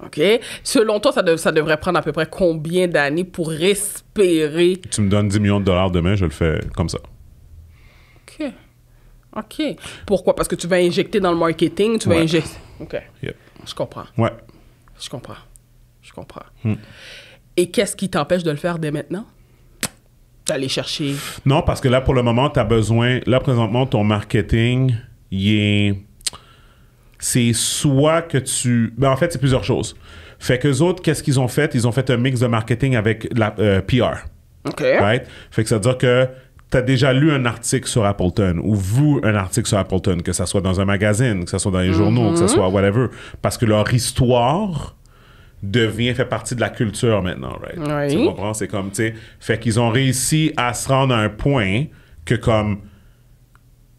OK. Selon toi, ça devrait prendre à peu près combien d'années pour respirer? Tu me donnes 10 millions de dollars demain, je le fais comme ça. OK. Pourquoi? Parce que tu vas injecter dans le marketing, tu vas injecter... OK. Yep. Je comprends. Ouais. Je comprends. Et qu'est-ce qui t'empêche de le faire dès maintenant? D'aller chercher... Non, parce que là, pour le moment, tu as besoin... Là, présentement, ton marketing, c'est soit que tu... Ben, en fait, c'est plusieurs choses. Fait qu'eux autres, qu'est-ce qu'ils ont fait? Ils ont fait un mix de marketing avec la PR. OK. Right? Fait que ça veut dire que tu as déjà lu un article sur Appleton ou vu un article sur Appleton, que ça soit dans un magazine, que ça soit dans les journaux, que ça soit whatever. Parce que leur histoire fait partie de la culture maintenant, right? Oui. Tu comprends? C'est comme, tu sais... Fait qu'ils ont réussi à se rendre à un point que comme...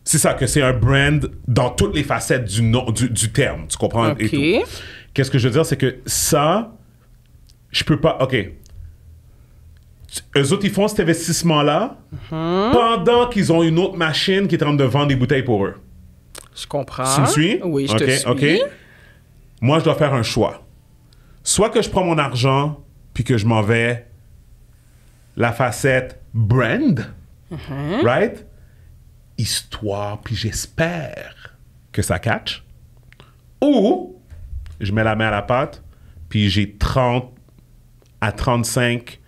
C'est ça, que c'est un brand dans toutes les facettes du terme. Tu comprends? OK. Et tout. Qu'est-ce que je veux dire? C'est que ça, je peux pas... OK. Eux autres, ils font cet investissement-là pendant qu'ils ont une autre machine qui est en train de vendre des bouteilles pour eux. Je comprends. Tu me suis? Oui, je te suis. OK. Moi, je dois faire un choix. Soit que je prends mon argent puis que je m'en vais la facette brand, right? Histoire, puis j'espère que ça catch. Ou je mets la main à la pâte, puis j'ai 30 à 35,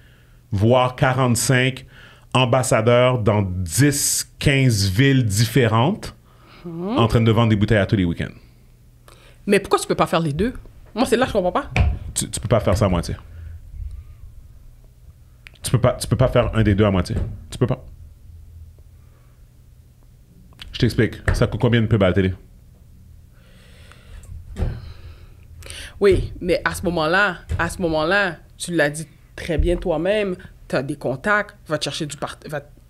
voire 45 ambassadeurs dans 10, 15 villes différentes en train de vendre des bouteilles à tous les week-ends. Mais pourquoi tu peux pas faire les deux? Moi, c'est là que je comprends pas. Tu peux pas faire ça à moitié. Tu peux pas faire un des deux à moitié. Tu peux pas. Je t'explique. Ça coûte combien une pub à la télé? Oui, mais à ce moment-là, tu l'as dit très bien toi-même, tu as des contacts, va te chercher tu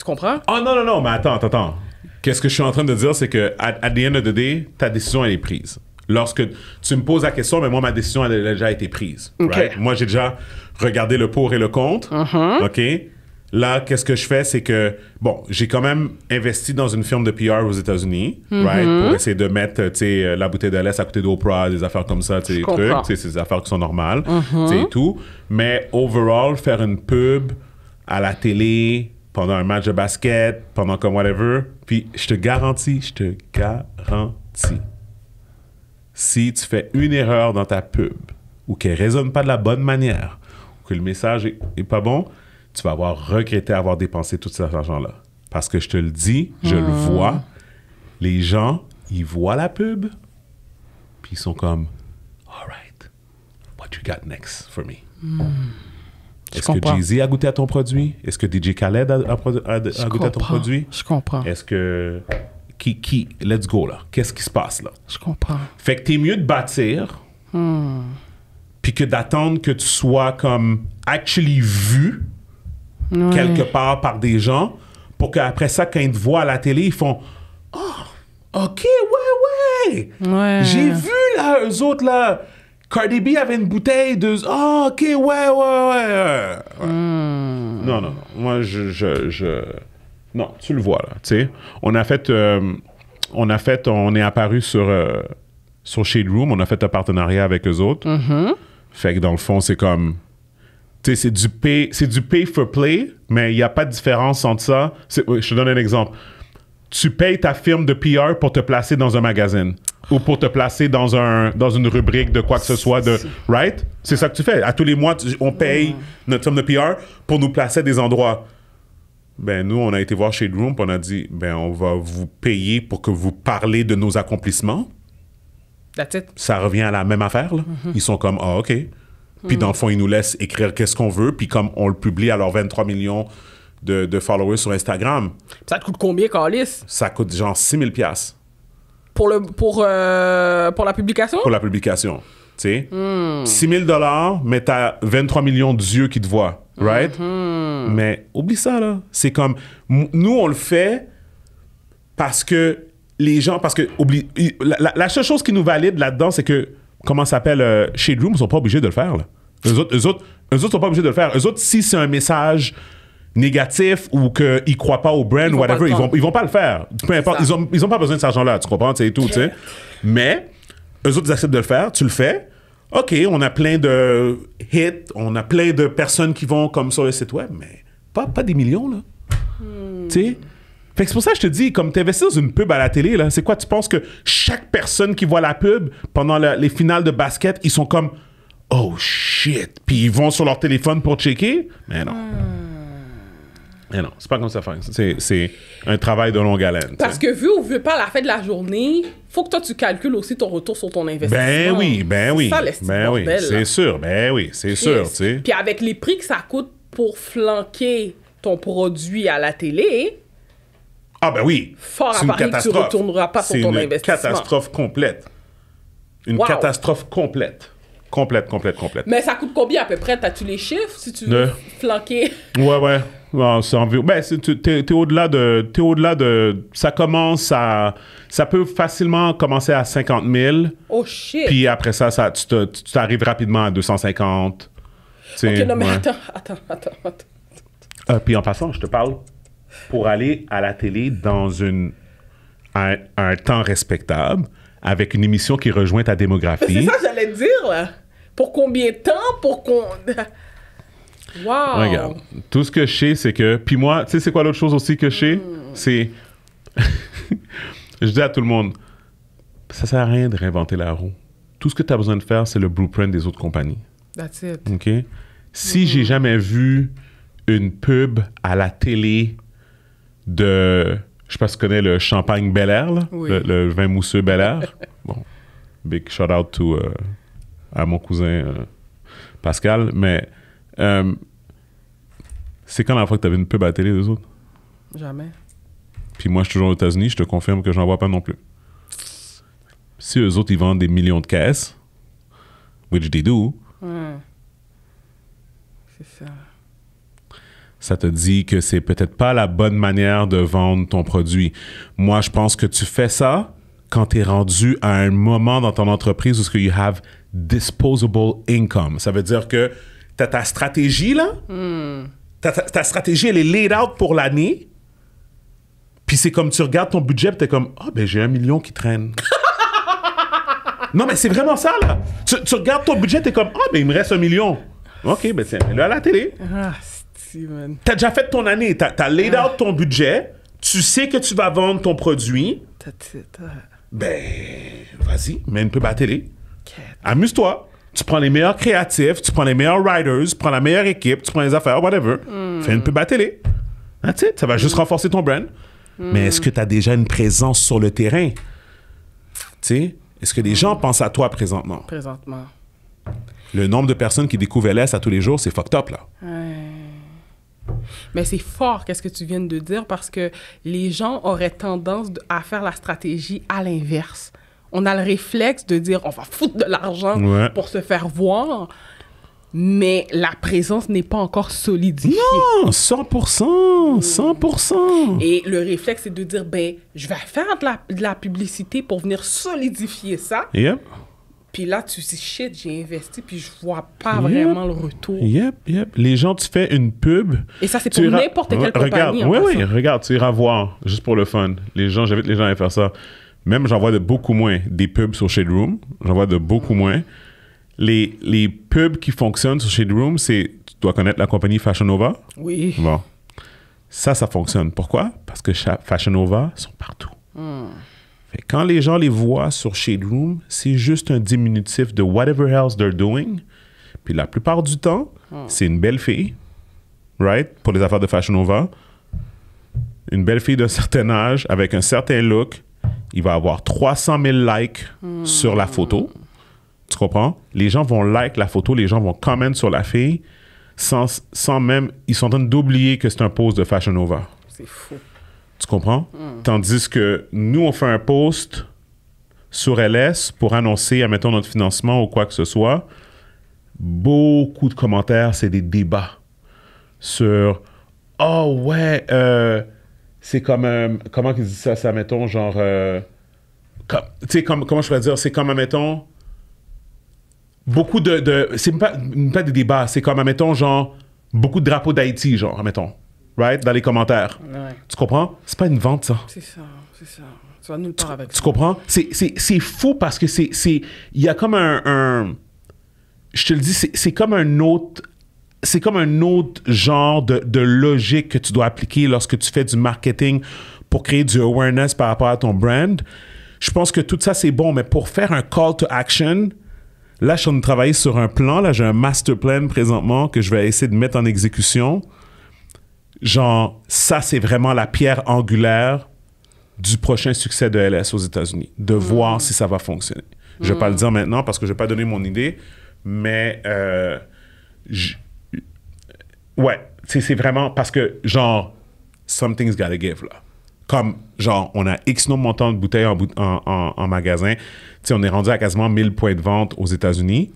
comprends? Oh non, mais attends. Qu'est-ce que je suis en train de dire, c'est que at the end of the day, ta décision, elle est prise. Lorsque tu me poses la question, mais moi, ma décision, elle a déjà été prise. OK. Right? Moi, j'ai déjà regardé le pour et le contre. OK? Là, qu'est-ce que je fais, c'est que, bon, j'ai quand même investi dans une firme de PR aux États-Unis, right? Pour essayer de mettre, tu sais, la bouteille de lait à côté d'Oprah, des affaires comme ça, tu sais, des trucs. Tu sais, c'est des affaires qui sont normales, tu sais, et tout. Mais overall, faire une pub à la télé, pendant un match de basket, pendant comme whatever, puis je te garantis, si tu fais une erreur dans ta pub, ou qu'elle résonne pas de la bonne manière, ou que le message est pas bon, tu vas avoir regretté avoir dépensé tout cet argent-là. Parce que je te le dis, je le vois, les gens, ils voient la pub, puis ils sont comme, all right, what you got next for me? Est-ce que Jay-Z a goûté à ton produit? Est-ce que DJ Khaled a goûté à ton produit? Je comprends. Est-ce que... Qui? Let's go, là. Qu'est-ce qui se passe, là? Je comprends. Fait que t'es mieux de bâtir, puis que d'attendre que tu sois comme actually vu quelque part par des gens, pour qu'après ça, quand ils te voient à la télé, ils font « Oh, OK, ouais. J'ai vu, là, eux autres, là. Cardi B avait une bouteille de... Oh, OK, ouais. Non. Moi, Non, tu le vois, là, tu sais. On est apparu sur Shade Room, on a fait un partenariat avec eux autres. Fait que dans le fond, c'est comme... Tu sais, c'est du pay for play, mais il n'y a pas de différence entre ça. Je te donne un exemple. Tu payes ta firme de PR pour te placer dans un magazine ou pour te placer dans une rubrique de quoi que ce soit de... Right? C'est ça que tu fais. À tous les mois, on paye notre firme de PR pour nous placer à des endroits. Ben, nous, on a été voir Shade Room, puis on a dit, ben, on va vous payer pour que vous parlez de nos accomplissements. That's it. Ça revient à la même affaire, là. Ils sont comme, ah, OK. Puis dans le fond, ils nous laissent écrire qu'est-ce qu'on veut, puis comme on le publie à leurs 23 millions de followers sur Instagram. Ça te coûte combien, Carlis? Ça coûte genre 6 000 $. Pour la publication? Pour la publication, tu sais. 6 000 $, mais t'as 23 millions d'yeux qui te voient, right? Mais oublie ça, là. C'est comme... Nous, on le fait parce que les gens... Parce que, la seule chose qui nous valide là-dedans, c'est que, comment ça s'appelle, Shade Room, ils sont pas obligés de le faire, là. Eux autres sont pas obligés de le faire. Eux autres, si c'est un message négatif ou qu'ils croient pas au brand ou whatever, ils vont pas le faire. Peu importe, ils ont pas besoin de cet argent-là, tu comprends, tu sais, tout, tu sais. Mais, eux autres, ils acceptent de le faire, tu le fais. OK, on a plein de hits, on a plein de personnes qui vont comme sur le site web, mais pas des millions, là. Tu sais? Fait que c'est pour ça que je te dis, comme t'investis dans une pub à la télé, là, c'est quoi? Tu penses que chaque personne qui voit la pub pendant les finales de basket, ils sont comme « Oh shit! » Puis ils vont sur leur téléphone pour checker? Mais non. Mais non, c'est pas comme ça. C'est un travail de longue haleine. Parce que vu ou vu pas, à la fin de la journée, faut que toi, tu calcules aussi ton retour sur ton investissement. Ben oui. C'est sûr, tu sais. Puis avec les prix que ça coûte pour flanquer ton produit à la télé... Ah ben oui, fort à parier que tu ne retourneras pas sur ton investissement. C'est une catastrophe complète. Catastrophe complète. Complète. Mais ça coûte combien à peu près? T'as-tu les chiffres si tu veux flanquer? Ouais. Non, c'est environ... Ben, t'es au-delà de... Ça commence à... Ça peut facilement commencer à 50 000. Oh shit! Puis après ça tu t'arrives rapidement à 250. OK, non mais attends. Puis en passant, je te parle... Pour aller à la télé dans un temps respectable, avec une émission qui rejoint ta démographie. C'est ça que j'allais te dire, là. Pour combien de temps? Pour qu'on... Wow! Regarde, tout ce que je sais, c'est que... Puis moi, tu sais, c'est quoi l'autre chose aussi que je sais? C'est... Je dis à tout le monde, ça sert à rien de réinventer la roue. Tout ce que tu as besoin de faire, c'est le blueprint des autres compagnies. That's it. OK? Si j'ai jamais vu une pub à la télé de... Je sais pas si tu connais le champagne Bel Air, là, Oui. le vin mousseux Bel Air. Bon, big shout out to, à mon cousin Pascal. Mais c'est quand la fois que tu avais une pub à la télé, eux autres? Jamais. Puis moi, je suis toujours aux États-Unis, je te confirme que j'en vois pas non plus. Si eux autres, ils vendent des millions de caisses, which they do, Ouais. C'est ça. ça te dit que c'est peut-être pas la bonne manière de vendre ton produit. Moi, je pense que tu fais ça quand tu es rendu à un moment dans ton entreprise où you have disposable income. Ça veut dire que tu as ta stratégie, là. Ta stratégie, elle est laid out pour l'année. Puis c'est comme tu regardes ton budget et tu es comme, ah, ben j'ai 1 million qui traîne. Non, mais c'est vraiment ça, là. Tu regardes ton budget, tu es comme, ah, ben il me reste 1 million. OK, ben tiens, là, à la télé. Ah, Steven. T'as déjà fait ton année, t'as laid out ton budget, tu sais que tu vas vendre ton produit, That's it. ben, vas-y, mets une pub à la télé. Cat. Amuse-toi. Tu prends les meilleurs créatifs, tu prends les meilleurs writers, tu prends la meilleure équipe, tu prends les affaires, whatever. Fais une pub à la télé. That's it. Ça va juste renforcer ton brand. Mais est-ce que tu as déjà une présence sur le terrain? Tu sais, est-ce que les gens pensent à toi présentement? Présentement. Le nombre de personnes qui découvrent LS à tous les jours, c'est fucked up, là. Mais c'est fort, qu'est-ce que tu viens de dire, parce que les gens auraient tendance à faire la stratégie à l'inverse. On a le réflexe de dire, on va foutre de l'argent Ouais. pour se faire voir, mais la présence n'est pas encore solidifiée. Non, 100%, 100%. Et le réflexe, c'est de dire, ben, je vais faire de la publicité pour venir solidifier ça. Yep. Puis là, tu dis, shit, j'ai investi, puis je vois pas Yep. vraiment le retour. Yep. Les gens, tu fais une pub. Et ça, c'est Tu pour iras- n'importe quelle Regarde, compagnie. en oui, passant. regarde, tu iras voir, juste pour le fun. J'invite les gens à faire ça. Même, j'en vois de beaucoup moins des pubs sur Shade Room. J'en vois de beaucoup moins. Les pubs qui fonctionnent sur Shade Room, tu dois connaître la compagnie Fashion Nova. Oui. Bon. Ça fonctionne. Pourquoi? Parce que Fashion Nova sont partout. Fait que quand les gens les voient sur Shade Room, c'est juste un diminutif de whatever else they're doing. Puis la plupart du temps, c'est une belle fille, right? Pour les affaires de Fashion Nova. Une belle fille d'un certain âge, avec un certain look. Il va avoir 300 000 likes sur la photo. Tu comprends? Les gens vont like la photo, les gens vont comment sur la fille sans même... Ils sont en train d'oublier que c'est un post de Fashion Nova. C'est fou. Tu comprends? Tandis que nous, on fait un post sur LS pour annoncer, admettons, notre financement ou quoi que ce soit. Beaucoup de commentaires, c'est des débats sur « Oh ouais, c'est comme... comment ils disent ça, mettons, genre... tu sais, comment je pourrais dire? C'est comme, admettons... Beaucoup c'est pas des débats, c'est comme, admettons, genre... Beaucoup de drapeaux d'Haïti, genre, admettons. Right? Dans les commentaires. Ouais. Tu comprends? C'est pas une vente, ça. C'est ça. Tu vas nulle part avec Tu ça. comprends? C'est fou parce que il y a comme un je te le dis, c'est comme un autre genre de logique que tu dois appliquer lorsque tu fais du marketing pour créer du awareness par rapport à ton brand. Je pense que tout ça, c'est bon, mais pour faire un call to action, là, je suis en train de travailler sur un plan. Là, j'ai un master plan présentement que je vais essayer de mettre en exécution. Genre, ça, c'est vraiment la pierre angulaire du prochain succès de LS aux États-Unis, de voir si ça va fonctionner. Je ne vais pas le dire maintenant parce que je ne vais pas donner mon idée, mais ouais, c'est vraiment parce que, genre, something's gotta give, là. Comme, genre, on a X nombre montant de bouteilles en magasin. Tu sais, on est rendu à quasiment 1000 points de vente aux États-Unis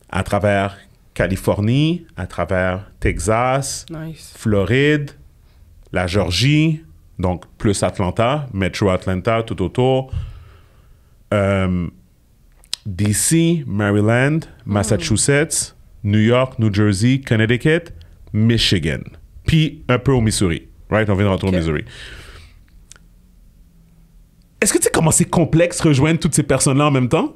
à travers Californie, à travers Texas, Nice. Floride, la Georgie, donc plus Atlanta, Metro Atlanta, tout autour, DC, Maryland, Massachusetts, New York, New Jersey, Connecticut, Michigan, puis un peu au Missouri. Right? On vient de retourner au Missouri. Est-ce que tu sais comment c'est complexe rejoindre toutes ces personnes-là en même temps?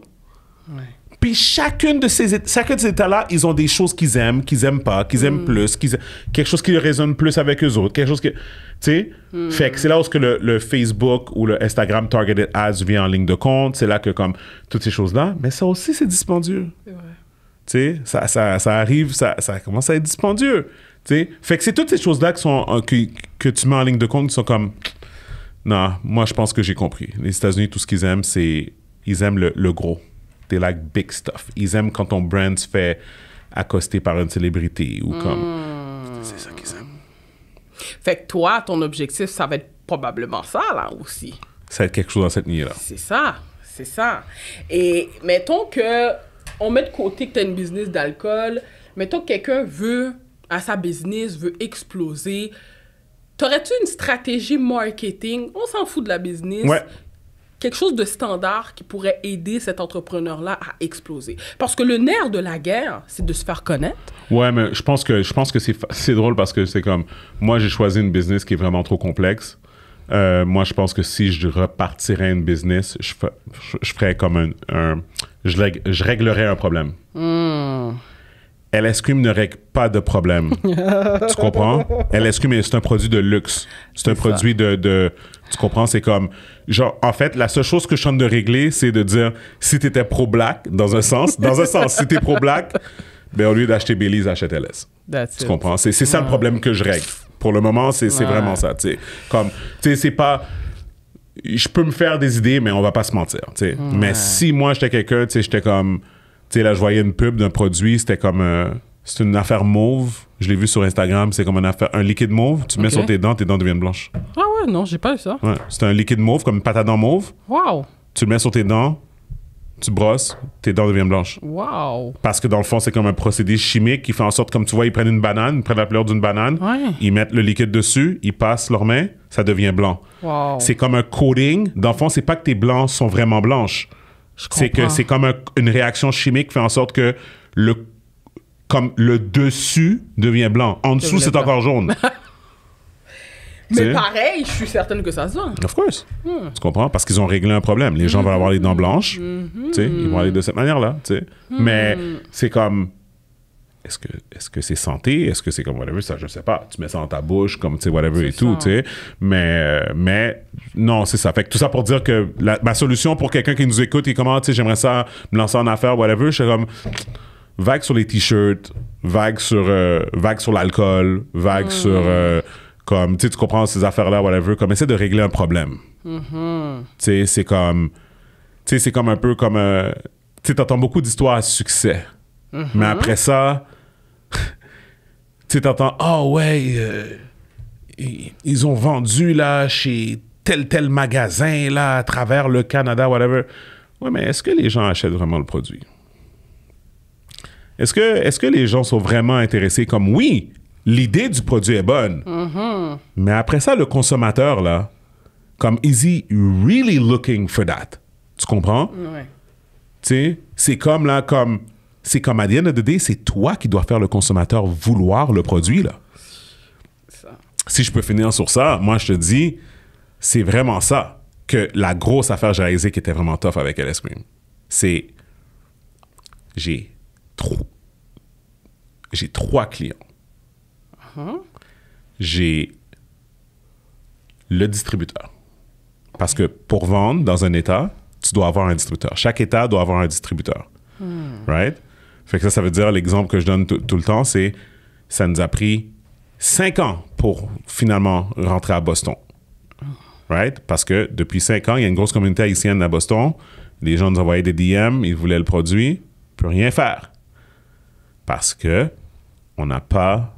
Ouais. Puis chacun de ces états-là, ils ont des choses qu'ils aiment pas, qu'ils aiment plus, quelque chose qui résonne plus avec eux autres, quelque chose que... Tu sais? Fait que c'est là où que le Facebook ou le Instagram Targeted Ads vient en ligne de compte. C'est là que, comme, toutes ces choses-là. Mais ça aussi, c'est dispendieux. C'est vrai. Tu sais, ça arrive, ça commence à être dispendieux. Tu sais, fait que c'est toutes ces choses-là que tu mets en ligne de compte qui sont comme, non, moi je pense que j'ai compris. Les États-Unis, tout ce qu'ils aiment, ils aiment le gros. They like big stuff. Ils aiment quand ton brand se fait accoster par une célébrité ou comme, c'est ça qu'ils aiment. Fait que toi, ton objectif, ça va être probablement ça, là, aussi. Ça va être quelque chose dans cette lignée-là. C'est ça. Et mettons que, on met de côté que tu as une business d'alcool, mettons que quelqu'un à sa business, veut exploser, t'aurais-tu une stratégie marketing, on s'en fout de la business, Ouais. quelque chose de standard qui pourrait aider cet entrepreneur-là à exploser? Parce que le nerf de la guerre, c'est de se faire connaître. Ouais, mais je pense que c'est drôle parce que c'est comme, moi j'ai choisi une business qui est vraiment trop complexe. Moi, je pense que si je repartirais une business, je ferais comme je réglerais un problème. LS-Cream ne règle pas de problème. Tu comprends? LS-Cream, c'est un produit de luxe. C'est un produit de... Tu comprends? C'est comme... Genre, en fait, la seule chose que je tente de régler, c'est de dire, si t'étais pro-black, dans un sens, si t'es pro-black, ben au lieu d'acheter Baileys, achète LS. Tu comprends? C'est ça le problème que je règle. Pour le moment, c'est vraiment ça, tu sais. Comme, tu sais, c'est pas... Je peux me faire des idées, mais on va pas se mentir, tu sais. Mais si moi, j'étais quelqu'un, tu sais, j'étais comme... Tu sais, là, je voyais une pub d'un produit, c'était comme... c'est une affaire mauve. Je l'ai vu sur Instagram, c'est comme un liquide mauve. Tu mets sur tes dents deviennent blanches. Ah ouais, non, j'ai pas eu ça. Ouais, c'est un liquide mauve, comme une pâte à dents mauve. Wow. Tu le mets sur tes dents, tu brosses, tes dents deviennent blanches. Wow. Parce que dans le fond, c'est comme un procédé chimique qui fait en sorte, comme tu vois, ils prennent la pleure d'une banane, ils mettent le liquide dessus, ils passent leurs mains, ça devient blanc. Wow. C'est comme un coating. Dans le fond, c'est pas que tes blancs sont vraiment blanches. C'est que c'est comme une réaction chimique qui fait en sorte que le dessus devient blanc. En dessous, c'est encore jaune. Mais pareil, je suis certaine que ça se vend. Of course. Tu comprends? Parce qu'ils ont réglé un problème. Les gens vont avoir les dents blanches. Tu sais, ils vont aller de cette manière-là. Tu sais. Mais c'est comme... Est-ce que c'est santé? Est-ce que c'est comme whatever? Ça, je sais pas. Tu mets ça dans ta bouche, comme, tu sais, whatever et tout, tu sais. Mais non, c'est ça. Fait que tout ça pour dire que ma solution pour quelqu'un qui nous écoute et comment, tu sais, j'aimerais ça me lancer en affaires, whatever, je suis comme vague sur les t-shirts, vague sur l'alcool, vague sur comme, tu sais, tu comprends ces affaires-là, whatever, comme essaie de régler un problème. Tu sais, c'est comme un peu comme, tu sais, t'entends beaucoup d'histoires à succès. Mais après ça, tu sais, t'entends, oh ouais, ils ont vendu là chez tel magasin là à travers le Canada, whatever. Ouais, mais est-ce que les gens achètent vraiment le produit? Est-ce que les gens sont vraiment intéressés comme, oui, l'idée du produit est bonne, mais après ça, le consommateur là, comme, is he really looking for that? Tu comprends? Ouais. Tu sais, c'est comme là, c'est comme à the end of the day, c'est toi qui dois faire le consommateur vouloir le produit, là. Ça. Si je peux finir sur ça, moi, je te dis, c'est vraiment ça que la grosse affaire que j'ai réalisée qui était vraiment tough avec LS-Cream. C'est... J'ai 3 clients. J'ai le distributeur. Parce que pour vendre dans un État, tu dois avoir un distributeur. Chaque État doit avoir un distributeur. Right? Fait que ça veut dire, l'exemple que je donne tout le temps, c'est ça nous a pris 5 ans pour finalement rentrer à Boston. Right? Parce que depuis 5 ans, il y a une grosse communauté haïtienne à Boston. Les gens nous envoyaient des DM, ils voulaient le produit, on peut rien faire. Parce que on n'a pas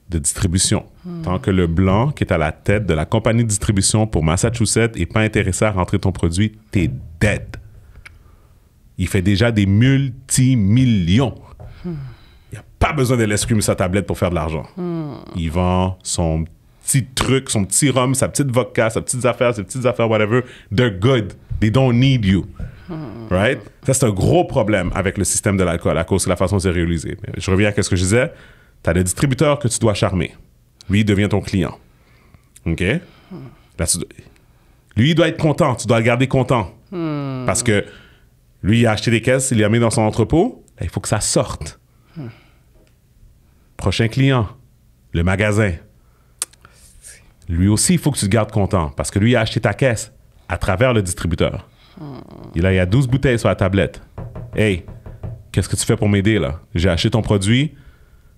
de distribution. Tant que le blanc qui est à la tête de la compagnie de distribution pour Massachusetts n'est pas intéressé à rentrer ton produit, t'es dead. Il fait déjà des multimillions. Il n'y a pas besoin de LS-Cream sur sa tablette pour faire de l'argent. Il vend son petit truc, son petit rhum, sa petite vodka, ses petites affaires, whatever. They're good. They don't need you. Right? Ça, c'est un gros problème avec le système de l'alcool à cause de la façon dont c'est réalisé. Je reviens à ce que je disais. Tu as le distributeur que tu dois charmer. Lui, il devient ton client. OK? Là, lui, il doit être content. Tu dois le garder content. Parce que lui, il a acheté des caisses, il les a mis dans son entrepôt. Là, il faut que ça sorte. Prochain client, le magasin. Lui aussi, il faut que tu te gardes content. Parce que lui, il a acheté ta caisse à travers le distributeur. Et là, il y a 12 bouteilles sur la tablette. Hey, qu'est-ce que tu fais pour m'aider, là? J'ai acheté ton produit,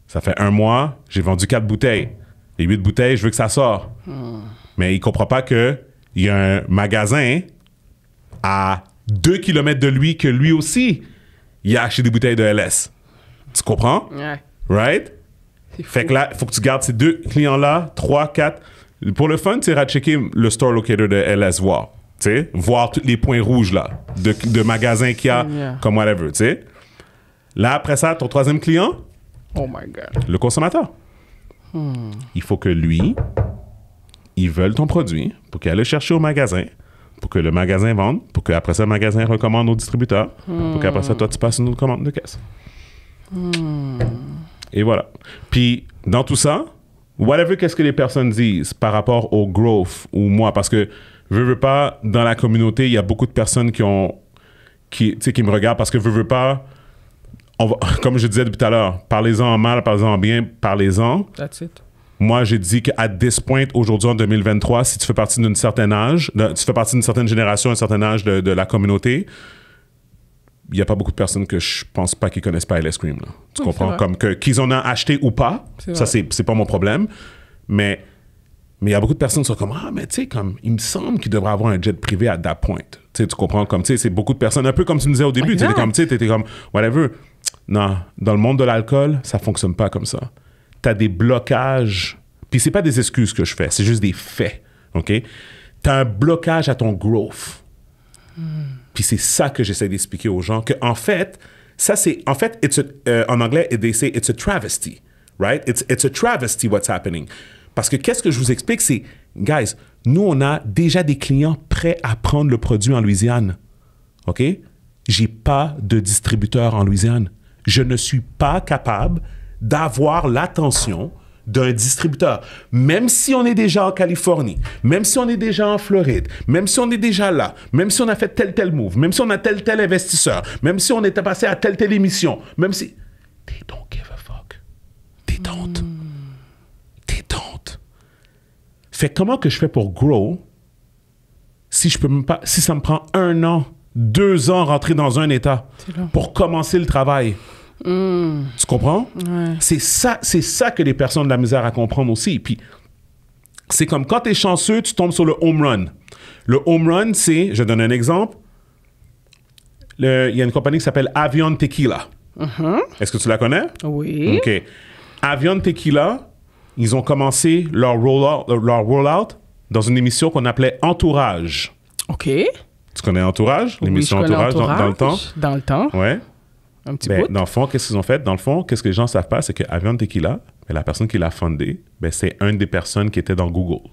ça fait 1 mois, j'ai vendu 4 bouteilles. Les 8 bouteilles, je veux que ça sorte. Mais il comprend pas qu'il y a un magasin à 2 km de lui que lui aussi, il a acheté des bouteilles de LS. Tu comprends? Ouais. Right? Fait que là, il faut que tu gardes ces 2 clients-là, 3, 4. Pour le fun, tu iras checker le store locator de LS voir. Tu sais, voir tous les points rouges là, de magasins qu'il y a, comme whatever, tu sais. Là, après ça, ton 3e client, Oh my God. le consommateur. Il faut que lui, il veuille ton produit pour qu'il aille le chercher au magasin, pour que le magasin vende, pour qu'après ça, le magasin recommande au distributeur, pour qu'après ça, toi, tu passes une autre commande de caisse. Et voilà. Puis, dans tout ça, whatever qu'est-ce que les personnes disent par rapport au growth ou moi, parce que veux pas, dans la communauté, il y a beaucoup de personnes qui me regardent parce que veux pas, comme je disais depuis tout à l'heure, parlez-en en mal, parlez-en en bien, parlez-en. That's it. Moi, j'ai dit qu'à this point, aujourd'hui, en 2023, si tu fais partie d'un certain âge, tu fais partie d'une certaine génération, un certain âge de la communauté, il n'y a pas beaucoup de personnes que je pense pas qu'ils connaissent pas LS Cream. Là. Tu comprends? Comme qu'ils en ont acheté ou pas, ça, c'est pas mon problème. Mais il y a beaucoup de personnes qui sont comme, ah, mais tu sais, comme, il me semble qu'il devrait avoir un jet privé à that point. Tu comprends? Comme, tu sais, c'est beaucoup de personnes, un peu comme tu me disais au début, tu étais comme, whatever. Non, dans le monde de l'alcool, ça fonctionne pas comme ça. Tu as des blocages, puis c'est pas des excuses que je fais, c'est juste des faits, OK? Tu as un blocage à ton growth. Puis c'est ça que j'essaie d'expliquer aux gens, qu'en fait, ça c'est, en fait, en anglais, they say it's a travesty, right? It's a travesty what's happening. Parce que qu'est-ce que je vous explique, c'est, guys, nous, on a déjà des clients prêts à prendre le produit en Louisiane, OK? J'ai pas de distributeur en Louisiane. Je ne suis pas capable d'avoir l'attention d'un distributeur. Même si on est déjà en Californie, même si on est déjà en Floride, même si on est déjà là, même si on a fait tel move, même si on a tel investisseur, même si on était passé à telle émission, même si... They don't give a fuck. They don't. They don't. Fait comment que je fais pour grow si je peux même pas... Si ça me prend 1 an, 2 ans rentrer dans un état pour commencer le travail. Tu comprends? Ouais. C'est ça que les personnes ont de la misère à comprendre aussi. Puis, c'est comme quand tu es chanceux, tu tombes sur le home run. Le home run, c'est, je donne un exemple, il y a une compagnie qui s'appelle Avion Tequila. Est-ce que tu la connais? Oui. OK. Avion Tequila, ils ont commencé leur rollout dans une émission qu'on appelait Entourage. OK. Tu connais Entourage? L'émission Entourage dans le temps? Dans le temps. Ouais. Un petit bout. Dans le fond, qu'est-ce qu'ils ont fait? Dans le fond, qu'est-ce que les gens ne savent pas, c'est que Avion Tequila, la personne qui l'a fondé, c'est une des personnes qui était dans Google.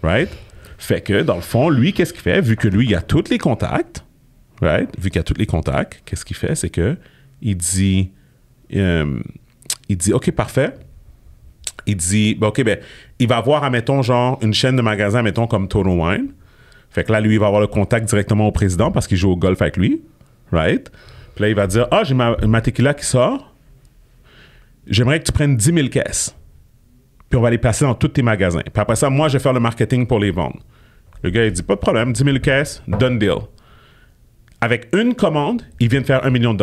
Right? Fait que, dans le fond, lui, qu'est-ce qu'il fait? Vu que lui, il a tous les contacts, right? Vu qu'il a tous les contacts, qu'est-ce qu'il fait? C'est que il dit, OK, parfait. Il dit, OK, il va avoir, admettons, genre, une chaîne de magasins, admettons, comme Total Wine. Fait que là, lui, il va avoir le contact directement au président parce qu'il joue au golf avec lui. Right? Puis là, il va dire, j'ai ma tequila qui sort. J'aimerais que tu prennes 10 000 caisses. Puis on va les placer dans tous tes magasins. Puis après ça, moi, je vais faire le marketing pour les vendre. Le gars, il dit, pas de problème, 10 000 caisses, done deal. Avec une commande, il vient de faire $1 million.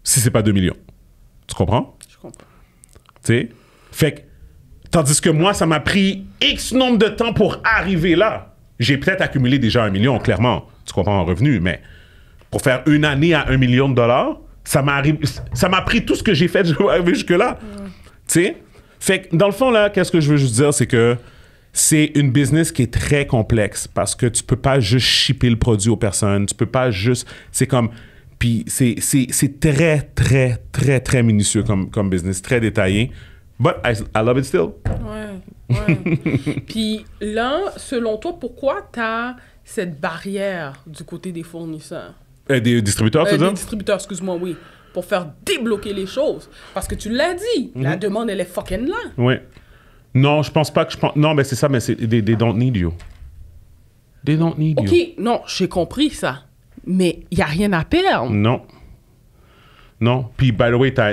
Si c'est pas 2 millions. Tu comprends? Je comprends. Tu sais? Fait que, tandis que moi, ça m'a pris X nombre de temps pour arriver là. J'ai peut-être accumulé déjà 1 million, clairement. Tu comprends, en revenu, mais pour faire une année à $1 million, ça m'a pris tout ce que j'ai fait jusque-là. Tu sais? Fait que, dans le fond, là, qu'est-ce que je veux juste dire, c'est que c'est une business qui est très complexe parce que tu peux pas juste shipper le produit aux personnes. Tu peux pas juste... C'est comme... Puis c'est très, très, très, très minutieux comme business, très détaillé. But I love it still. Ouais. Puis là, selon toi, pourquoi tu as cette barrière du côté des fournisseurs? Des distributeurs, tu veux dire? Des distributeurs, excuse-moi, oui. Pour faire débloquer les choses. Parce que tu l'as dit, la demande, elle est fucking là. Oui. Non, je pense pas que Non, mais c'est ça, mais c'est they don't need you. They don't need you. OK, non, j'ai compris ça. Mais il n'y a rien à perdre. Non. Non. Puis, by the way, t'as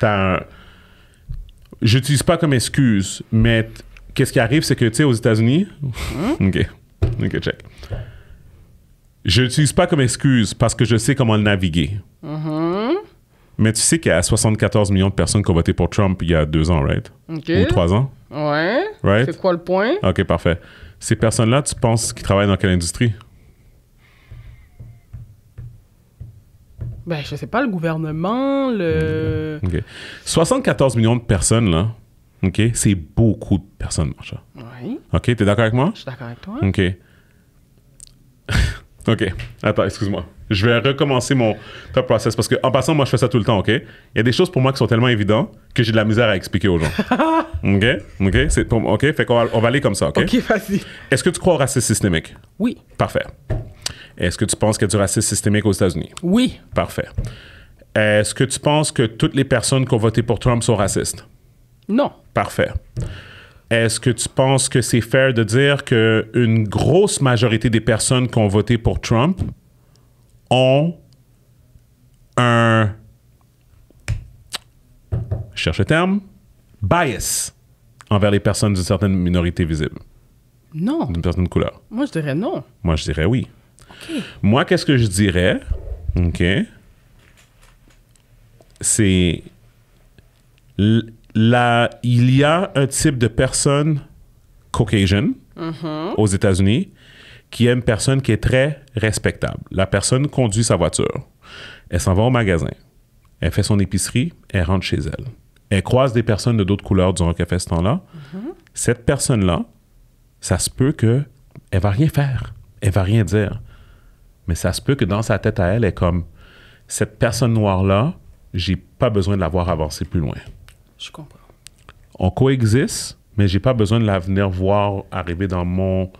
un... J'utilise pas comme excuse, mais qu'est-ce qui arrive, c'est que, tu sais, aux États-Unis... OK, check. Je l'utilise pas comme excuse parce que je sais comment le naviguer. Mais tu sais qu'il y a 74 millions de personnes qui ont voté pour Trump il y a 2 ans, right? OK. Ou 3 ans? Ouais. Right? C'est quoi le point? OK, parfait. Ces personnes-là, tu penses qu'ils travaillent dans quelle industrie? Ben, je sais pas, le gouvernement, le... OK. 74 millions de personnes, là, OK, c'est beaucoup de personnes, mon chat. Oui, OK, t'es d'accord avec moi? je suis d'accord avec toi. OK. OK. Attends, excuse-moi. Je vais recommencer mon top process parce qu'en passant, moi, je fais ça tout le temps, OK? Il y a des choses pour moi qui sont tellement évidentes que j'ai de la misère à expliquer aux gens. OK? OK? OK? Fait qu'on va aller comme ça, OK? OK, vas-y. Est-ce que tu crois au racisme systémique? Oui. Parfait. Est-ce que tu penses qu'il y a du racisme systémique aux États-Unis? Oui. Parfait. Est-ce que tu penses que toutes les personnes qui ont voté pour Trump sont racistes? Non. Parfait. Est-ce que tu penses que c'est fair de dire qu'une grosse majorité des personnes qui ont voté pour Trump ont un... Je cherche le terme. Bias envers les personnes d'une certaine minorité visible, Non. d'une certaine couleur? Moi, je dirais non. Moi, je dirais oui. OK. Moi, qu'est-ce que je dirais? OK. C'est... il y a un type de personne Caucasian aux États-Unis qui est une personne qui est très respectable. La personne conduit sa voiture. Elle s'en va au magasin. Elle fait son épicerie. Elle rentre chez elle. Elle croise des personnes de d'autres couleurs durant qu'elle fait ce temps-là. Cette personne-là, ça se peut qu'elle ne va rien faire. Elle ne va rien dire. Mais ça se peut que dans sa tête à elle, elle est comme, cette personne noire-là, j'ai pas besoin de la voir avancer plus loin. Je comprends. On coexiste, mais j'ai pas besoin de la venir voir arriver dans mon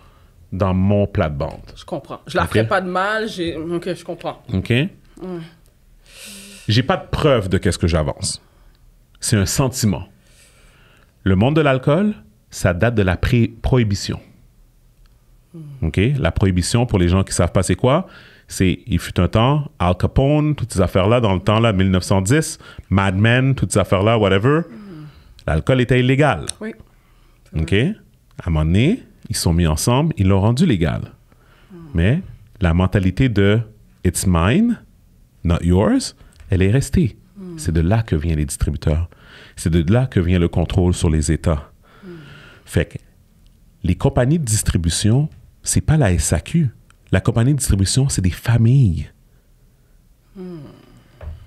plate-bande. Je comprends. Je la OK. ferai pas de mal. OK, je comprends. OK? J'ai pas de preuve de qu'est-ce que j'avance. C'est un sentiment. Le monde de l'alcool, ça date de la prohibition. OK? La prohibition, pour les gens qui savent pas c'est quoi, c'est, il fut un temps, Al Capone, toutes ces affaires-là, dans le temps-là, 1910, Mad Men, toutes ces affaires-là, whatever, l'alcool était illégal. Oui. OK? À un moment donné, ils sont mis ensemble, ils l'ont rendu légal. Mais la mentalité de « it's mine, not yours », elle est restée. C'est de là que viennent les distributeurs. C'est de là que vient le contrôle sur les États. Fait que les compagnies de distribution, c'est pas la SAQ. La compagnie de distribution, c'est des familles.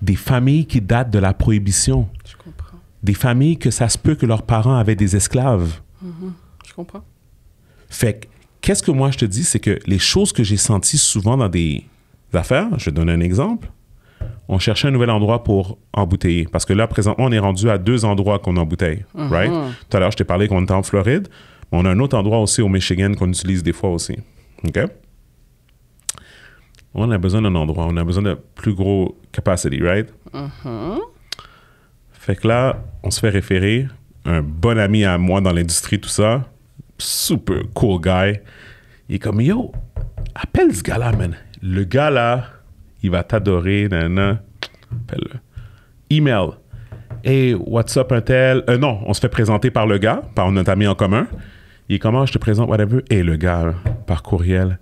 Des familles qui datent de la prohibition. Je comprends. Des familles que ça se peut que leurs parents avaient des esclaves. Je comprends. Fait que, qu'est-ce que moi je te dis, c'est que les choses que j'ai senties souvent dans des affaires, je vais te donner un exemple, on cherchait un nouvel endroit pour embouteiller. Parce que là, présentement, on est rendu à 2 endroits qu'on embouteille. Right? Tout à l'heure, je t'ai parlé qu'on était en Floride, mais on a un autre endroit aussi au Michigan qu'on utilise des fois aussi. OK? On a besoin d'un endroit, on a besoin de plus gros capacity, right? Fait que là, on se fait référer. Un bon ami à moi dans l'industrie, tout ça, super cool guy. Il est comme, yo, appelle ce gars-là, man. Le gars là, il va t'adorer, nanana. Appelle-le. Email. Hey, what's up, un tel? Non, on se fait présenter par le gars, par notre ami en commun. Il est comment, je te présente, whatever. Et le gars, par courriel.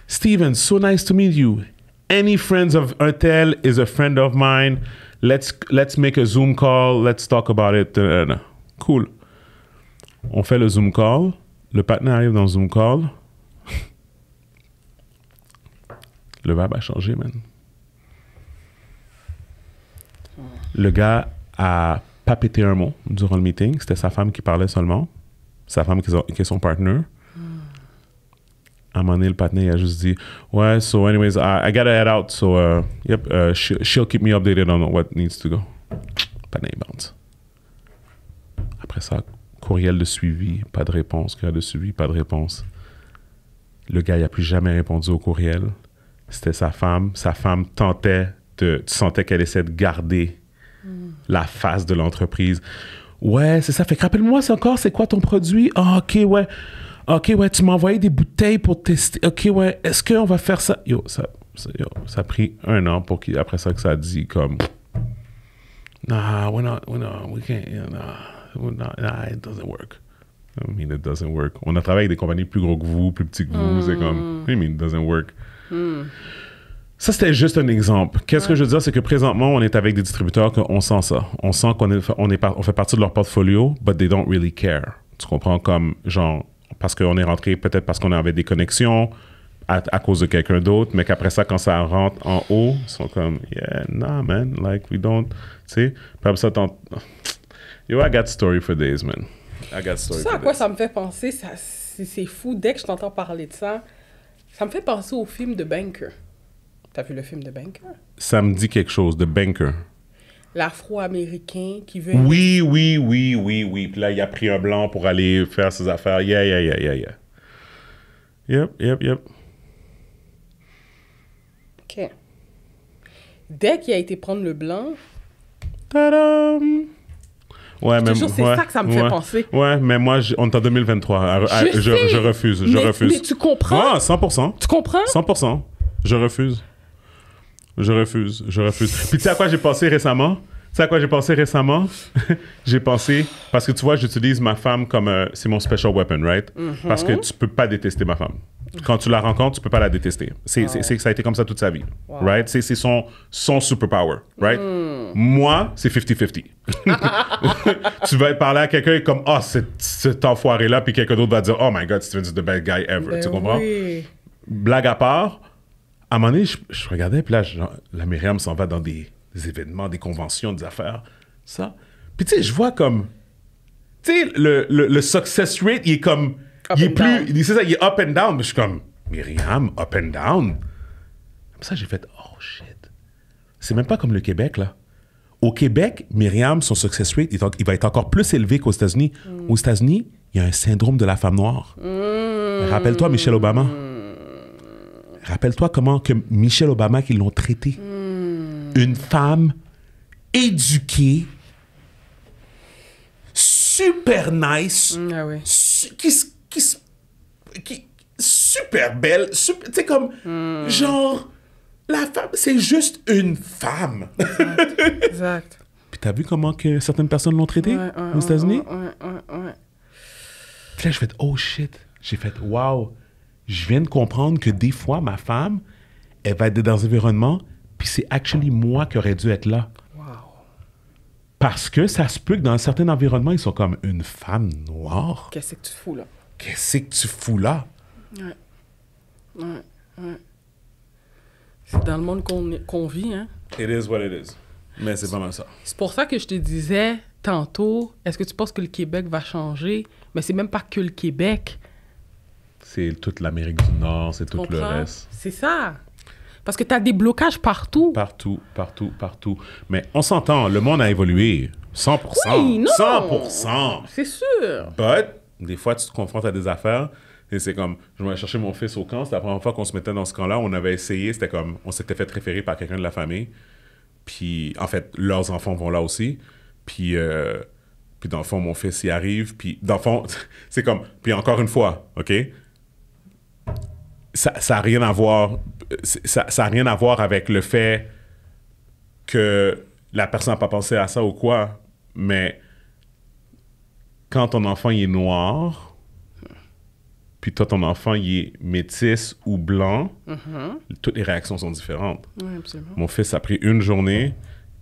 Steven, so nice to meet you. Any friends of un tel is a friend of mine. Let's make a Zoom call. Let's talk about it. Cool. On fait le Zoom call. Le partenaire arrive dans le Zoom call. Le vibe a changé, man. Le gars a pas pété un mot durant le meeting. C'était sa femme qui parlait seulement. Sa femme qui est son partner. À un moment donné, le partenaire il a juste dit ouais, so anyways, I gotta head out, so yep, she'll keep me updated on what needs to go. Partenaire bounce. Après ça, courriel de suivi, pas de réponse. Courriel de suivi, pas de réponse. Le gars, il n'a plus jamais répondu au courriel. C'était sa femme. Sa femme tentait de... Tu sentais qu'elle essayait de garder la face de l'entreprise. Ouais, c'est ça. Fait que rappelle-moi, c'est quoi ton produit? Ah, OK, ouais. OK, ouais, tu m'as envoyé des bouteilles pour tester. OK, ouais, est-ce qu'on va faire ça? Ça a pris 1 an pour après ça que ça a dit comme... Nah, we can't, nah, it doesn't work. I mean, it doesn't work. On a travaillé avec des compagnies plus gros que vous, plus petits que vous. C'est comme, I mean, it doesn't work. Ça, c'était juste un exemple. Qu'est-ce que je veux dire, c'est que présentement, on est avec des distributeurs qu'on sent ça. On sent on fait partie de leur portfolio, but they don't really care. Tu comprends? Comme, genre, parce qu'on est rentré, peut-être parce qu'on avait des connexions à cause de quelqu'un d'autre, mais qu'après ça, quand ça rentre en haut, ils sont comme, yeah, nah, man, like, we don't, tu sais. Puis après ça, yo, I got story for days, man. I got story Ça, for à quoi days. ça me fait penser, c'est fou, dès que je t'entends parler de ça, ça me fait penser au film de Banker. T'as vu le film de Banker? Ça me dit quelque chose, de Banker. L'Afro-Américain qui veut... Oui. Puis là, il a pris un blanc pour aller faire ses affaires. Yeah. Yep. OK. Dès qu'il a été prendre le blanc, Tadam! Ouais, je te jure, c'est ça que ça me fait penser. Ouais, mais moi, on est en 2023. Je refuse. Mais tu comprends? Ah, 100%. Tu comprends? 100%. Je refuse. Puis tu sais à quoi j'ai pensé récemment? J'ai pensé, parce que tu vois, j'utilise ma femme comme, c'est mon special weapon, right? Parce que tu peux pas détester ma femme. Quand tu la rencontres, tu peux pas la détester. Ça a été comme ça toute sa vie, right? C'est son superpower, right? Moi, c'est 50-50. Tu vas parler à quelqu'un comme, cet enfoiré-là, puis quelqu'un d'autre va dire, oh my God, Steven's the best guy ever. Ben tu comprends? oui. Blague à part, à un moment donné, je regardais, puis là, la Myriam s'en va dans des événements, des conventions, des affaires, ça. Puis tu sais, je vois comme, tu sais, le success rate, il est comme, il est up and down. Mais je suis comme, Myriam, up and down. Comme ça, j'ai fait, oh shit. C'est même pas comme le Québec, là. Au Québec, Myriam, son success rate, il va être encore plus élevé qu'aux États-Unis. Aux États-Unis, il y a un syndrome de la femme noire. Rappelle-toi Michelle Obama. Rappelle-toi comment que Michelle Obama, qu'ils l'ont traité. Une femme éduquée, super nice, Ah oui. qui super belle, tu sais comme, genre, la femme, c'est juste une femme. Exact. Puis t'as vu comment que certaines personnes l'ont traité aux États-Unis? Ouais. Puis là, je fais, oh shit. J'ai fait, wow. Je viens de comprendre que des fois, ma femme, elle va être dans un environnement, puis c'est actually moi qui aurais dû être là. Wow. Parce que ça se peut que dans certains environnements, ils sont comme une femme noire. Qu'est-ce que tu fous là? Qu'est-ce que tu fous là? Ouais. C'est dans le monde qu'on vit, hein? It is what it is. Mais c'est pas mal ça. C'est pour ça que je te disais tantôt, est-ce que tu penses que le Québec va changer? Mais c'est même pas que le Québec. C'est toute l'Amérique du Nord, c'est tout le reste. C'est ça. Parce que tu as des blocages partout. Partout. Mais on s'entend, le monde a évolué. 100%. Oui, non. 100%. C'est sûr. But, des fois, tu te confrontes à des affaires et c'est comme, je vais chercher mon fils au camp, c'était la première fois qu'on se mettait dans ce camp-là, on avait essayé, c'était comme, on s'était fait référer par quelqu'un de la famille. Puis, en fait, leurs enfants vont là aussi. Puis dans le fond, mon fils y arrive. Puis, dans le fond, c'est comme, puis encore une fois, OK? Ça n'a rien à voir. Ça a rien à voir avec le fait que la personne n'a pas pensé à ça ou quoi. Mais quand ton enfant il est noir, puis toi, ton enfant il est métis ou blanc, toutes les réactions sont différentes. Oui, absolument. Mon fils a pris une journée,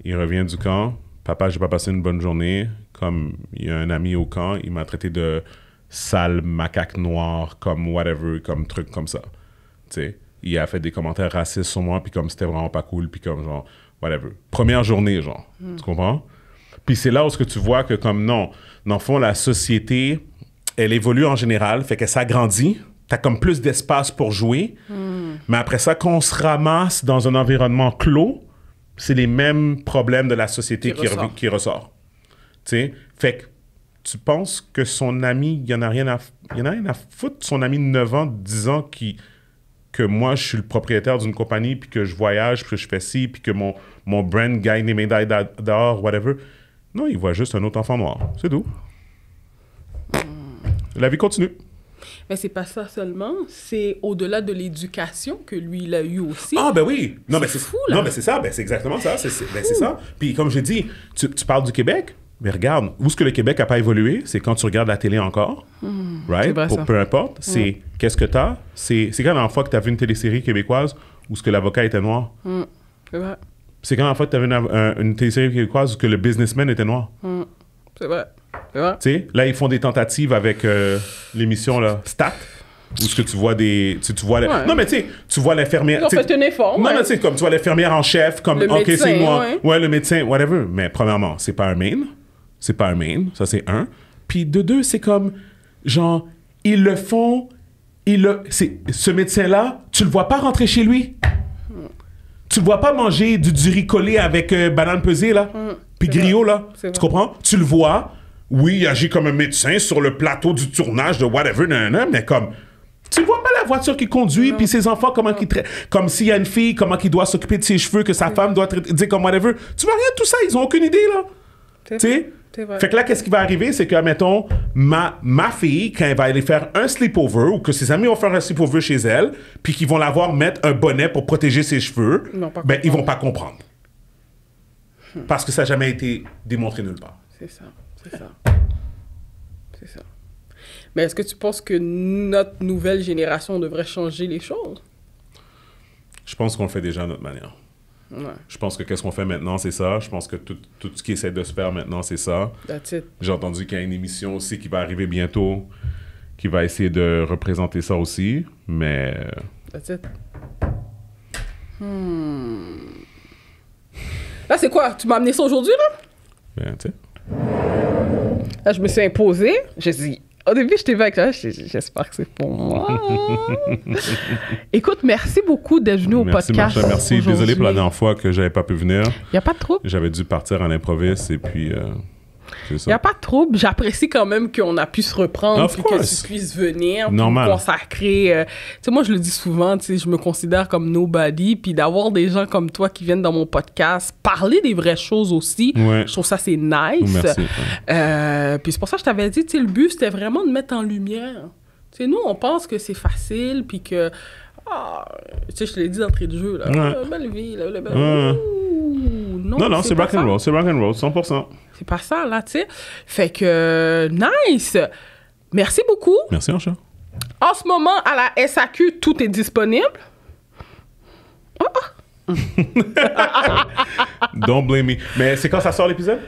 il revient du camp. Papa, j'ai pas passé une bonne journée. Comme il y a un ami au camp, il m'a traité de sale macaque noir, comme whatever, comme truc comme ça. T'sais, il a fait des commentaires racistes sur moi, puis comme c'était vraiment pas cool, puis comme genre, whatever. Première journée, genre. Tu comprends? Puis c'est là où tu vois que comme non, dans le fond, la société, elle évolue en général, fait qu'elle s'agrandit. T'as comme plus d'espace pour jouer. Mais après ça, quand on se ramasse dans un environnement clos, c'est les mêmes problèmes de la société qui ressort. T'sais? Fait que tu penses que son ami, il y en a rien à foutre, son ami de 9 ans, 10 ans que moi, je suis le propriétaire d'une compagnie, puis que je voyage, puis que je fais ci, puis que mon brand gagne des médailles d'or, whatever. Non, il voit juste un autre enfant noir. C'est tout. La vie continue. Mais c'est pas ça seulement, c'est au-delà de l'éducation que lui, il a eu aussi. Ah, ben oui! Non, mais c'est fou, là. Non, mais c'est ça, ben c'est exactement ça. C'est ça. Puis comme je dis, tu parles du Québec, Mais regarde, où est-ce que le Québec n'a pas évolué? C'est quand tu regardes la télé encore, right? C'est vrai, ça. Peu importe. C'est qu'est-ce que t'as? C'est quand la dernière fois que tu as vu une télésérie québécoise où ce que l'avocat était noir? C'est vrai. C'est quand la dernière fois que tu as vu une télésérie québécoise où que le businessman était noir? C'est vrai. C'est vrai. Tu sais, là, ils font des tentatives avec l'émission là, Stat, où ce que tu vois des... Tu vois Ouais. Non, mais tu sais, tu vois l'infirmière... Ils ont fait un effort, Non, ouais. mais tu sais, comme tu vois l'infirmière en chef, comme, Le OK, médecin, c'est moi. ouais. Le médecin, whatever. Mais premièrement, c'est pas un main. C'est pas un main. Ça, c'est un. Puis de deux, c'est comme, genre, ils le font... Ce médecin-là, tu le vois pas rentrer chez lui. Tu le vois pas manger du riz collé avec banane pesée, là. Puis griot, là. C'est Tu vrai. comprends? Tu le vois... Oui, il agit comme un médecin sur le plateau du tournage de whatever, mais comme... Tu vois pas la voiture qu'il conduit, puis ses enfants, comment qu'ils traitent... Comme s'il y a une fille, comment qu'il doit s'occuper de ses cheveux, que sa femme doit dire comme whatever. Tu vois rien de tout ça, ils ont aucune idée, là. Tu sais? C'est vrai. Fait que là, qu'est-ce qui va arriver? C'est que, mettons, ma fille, quand elle va aller faire un sleepover, ou que ses amis vont faire un sleepover chez elle, puis qu'ils vont la voir mettre un bonnet pour protéger ses cheveux, Ils vont pas ben, ils comprendre. vont pas comprendre. Parce que ça n'a jamais été démontré nulle part. C'est ça. C'est ça. C'est ça. Mais est-ce que tu penses que notre nouvelle génération devrait changer les choses? Je pense qu'on le fait déjà à notre manière. Ouais. Je pense que qu'est-ce qu'on fait maintenant, c'est ça. Je pense que tout ce qui essaie de se faire maintenant, c'est ça. That's it. J'ai entendu qu'il y a une émission aussi qui va arriver bientôt qui va essayer de représenter ça aussi, mais... That's it. Là, c'est quoi? Tu m'as amené ça aujourd'hui, là? ben, tu sais. Là, je me suis imposée. J'ai dit... Au début, je t'ai vu avec ça. J'espère que c'est pour moi. Écoute, merci beaucoup d'être venu au Merci, podcast. Marcha, merci. aujourd'hui. Désolé pour la dernière fois que j'avais pas pu venir. Il n'y a pas de trouble. J'avais dû partir à l'improviste et puis c'est Il ça. n'y a pas de trouble. J'apprécie quand même qu'on a pu se reprendre Of puis que course. tu puisses venir puis Normal. me consacrer. Tu sais, moi, je le dis souvent, tu sais, je me considère comme nobody puis d'avoir des gens comme toi qui viennent dans mon podcast parler des vraies choses aussi, Ouais. je trouve ça, c'est nice. Merci. Puis c'est pour ça que je t'avais dit, tu sais, le but, c'était vraiment de mettre en lumière. Tu sais, nous, on pense que c'est facile puis que... tu sais, je te l'ai dit d'entrée de jeu, là. Ouais. Belle vie, là. Ouais. Ouh, Non, c'est pas rock ça. and roll. C'est rock and roll, 100%. C'est pas ça, là, tu sais. Fait que, nice! Merci beaucoup. Merci, Ancha. En ce moment, à la SAQ, tout est disponible. Don't blame me. Mais c'est quand ça sort l'épisode?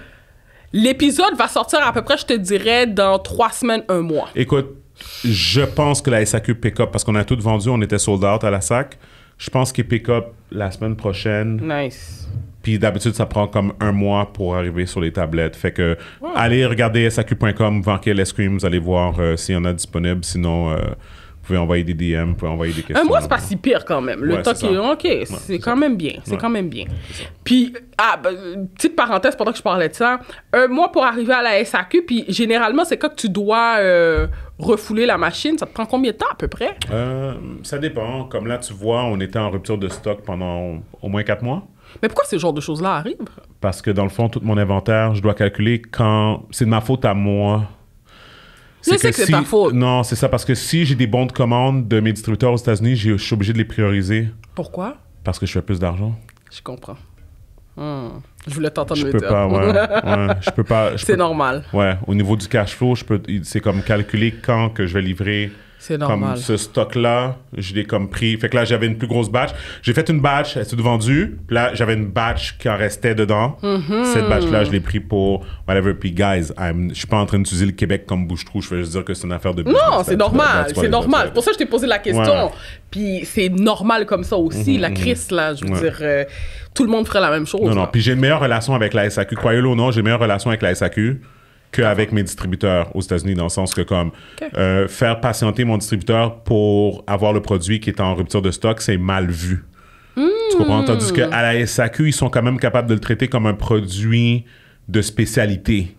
L'épisode va sortir à peu près, je te dirais, dans 3 semaines, 1 mois. Écoute, je pense que la SAQ pick up, parce qu'on a tout vendu, on était sold out à la SAC. Je pense qu'il pick up la semaine prochaine. Nice. Puis d'habitude, ça prend comme 1 mois pour arriver sur les tablettes. Fait que allez regarder saq.com, Vankel Escrime, vous allez voir s'il y en a disponible. Sinon, vous pouvez envoyer des DM, vous pouvez envoyer des questions. 1 mois, c'est pas si pire quand même. Le Ouais, temps c'est qui est... ça. OK, c'est c'est quand ça. même bien. C'est Ouais. quand même bien. Puis, petite parenthèse pendant que je parlais de ça. 1 mois pour arriver à la SAQ, puis généralement, c'est quand que tu dois refouler la machine. Ça te prend combien de temps à peu près? Ça dépend. Comme là, tu vois, on était en rupture de stock pendant au moins 4 mois. Mais pourquoi ce genre de choses-là arrivent? Parce que dans le fond, tout mon inventaire, je dois calculer quand... C'est de ma faute à moi. Je sais que c'est ta faute. Non, c'est ça. Parce que si j'ai des bons de commande de mes distributeurs aux États-Unis, je suis obligé de les prioriser Pourquoi? parce que je fais plus d'argent. Je comprends. Je voulais t'entendre Je le peux dire. pas, ouais. Je peux pas... C'est normal. Ouais, au niveau du cash flow, c'est comme calculer quand que je vais livrer C'est normal. comme ce stock-là, je l'ai comme pris. Fait que là, j'avais une plus grosse batch. J'ai fait une batch, elle s'est vendue. Puis là, j'avais une batch qui en restait dedans. Cette batch-là, je l'ai pris pour whatever. Puis guys, je suis pas en train d'utiliser le Québec comme bouche-trou. Je veux juste dire que c'est une affaire de business. Non, c'est normal. That's what C'est it is. normal. Pour ça, je t'ai posé la question. Ouais. Puis c'est normal comme ça aussi. La crise, là, je veux Ouais. dire, tout le monde ferait la même chose. Non, non. là. Puis j'ai une meilleure relation avec la SAQ. Croyez-le ou non, j'ai une meilleure relation avec la SAQ qu'avec mes distributeurs aux États-Unis, dans le sens que comme faire patienter mon distributeur pour avoir le produit qui est en rupture de stock, c'est mal vu. Tu comprends? Tandis qu'à la SAQ, ils sont quand même capables de le traiter comme un produit de spécialité.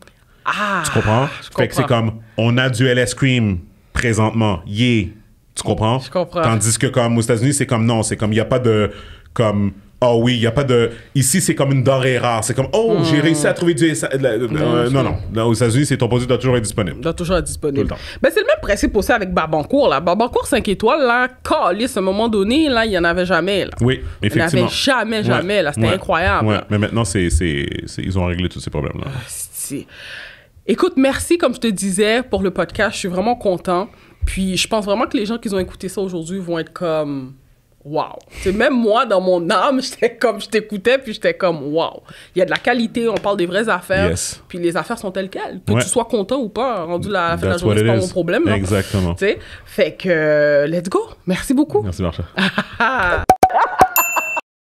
Tu comprends? Fait que c'est comme, on a du LS Cream présentement. Yeah! Tu comprends? Je comprends. Tandis que comme aux États-Unis, c'est comme non, c'est comme, il n'y a pas de, comme, oh oui, il n'y a pas de, ici, c'est comme une denrée rare. C'est comme, oh, j'ai réussi à trouver du, non. Là, aux États-Unis, c'est ton produit doit toujours être disponible. Doit toujours être disponible. Tout le temps. Ben, c'est le même principe aussi avec Barbancourt, là. Barbancourt 5 étoiles, là, calice, à un moment donné, là, il n'y en avait jamais, là. Oui, Il n'y en effectivement. avait jamais, là. C'était Ouais. incroyable. Ouais. là. Mais maintenant, ils ont réglé tous ces problèmes-là. parti. Écoute, merci, comme je te disais, pour le podcast. Je suis vraiment content. Puis je pense vraiment que les gens qui ont écouté ça aujourd'hui vont être comme... Wow. C'est même moi, dans mon âme, je t'écoutais, puis j'étais comme, wow. Il y a de la qualité, on parle des vraies affaires, puis les affaires sont telles quelles. Que tu sois content ou pas, rendu à la fin de la journée, c'est pas mon problème. Exactement. Fait que, let's go. Merci beaucoup. Merci, Marsha.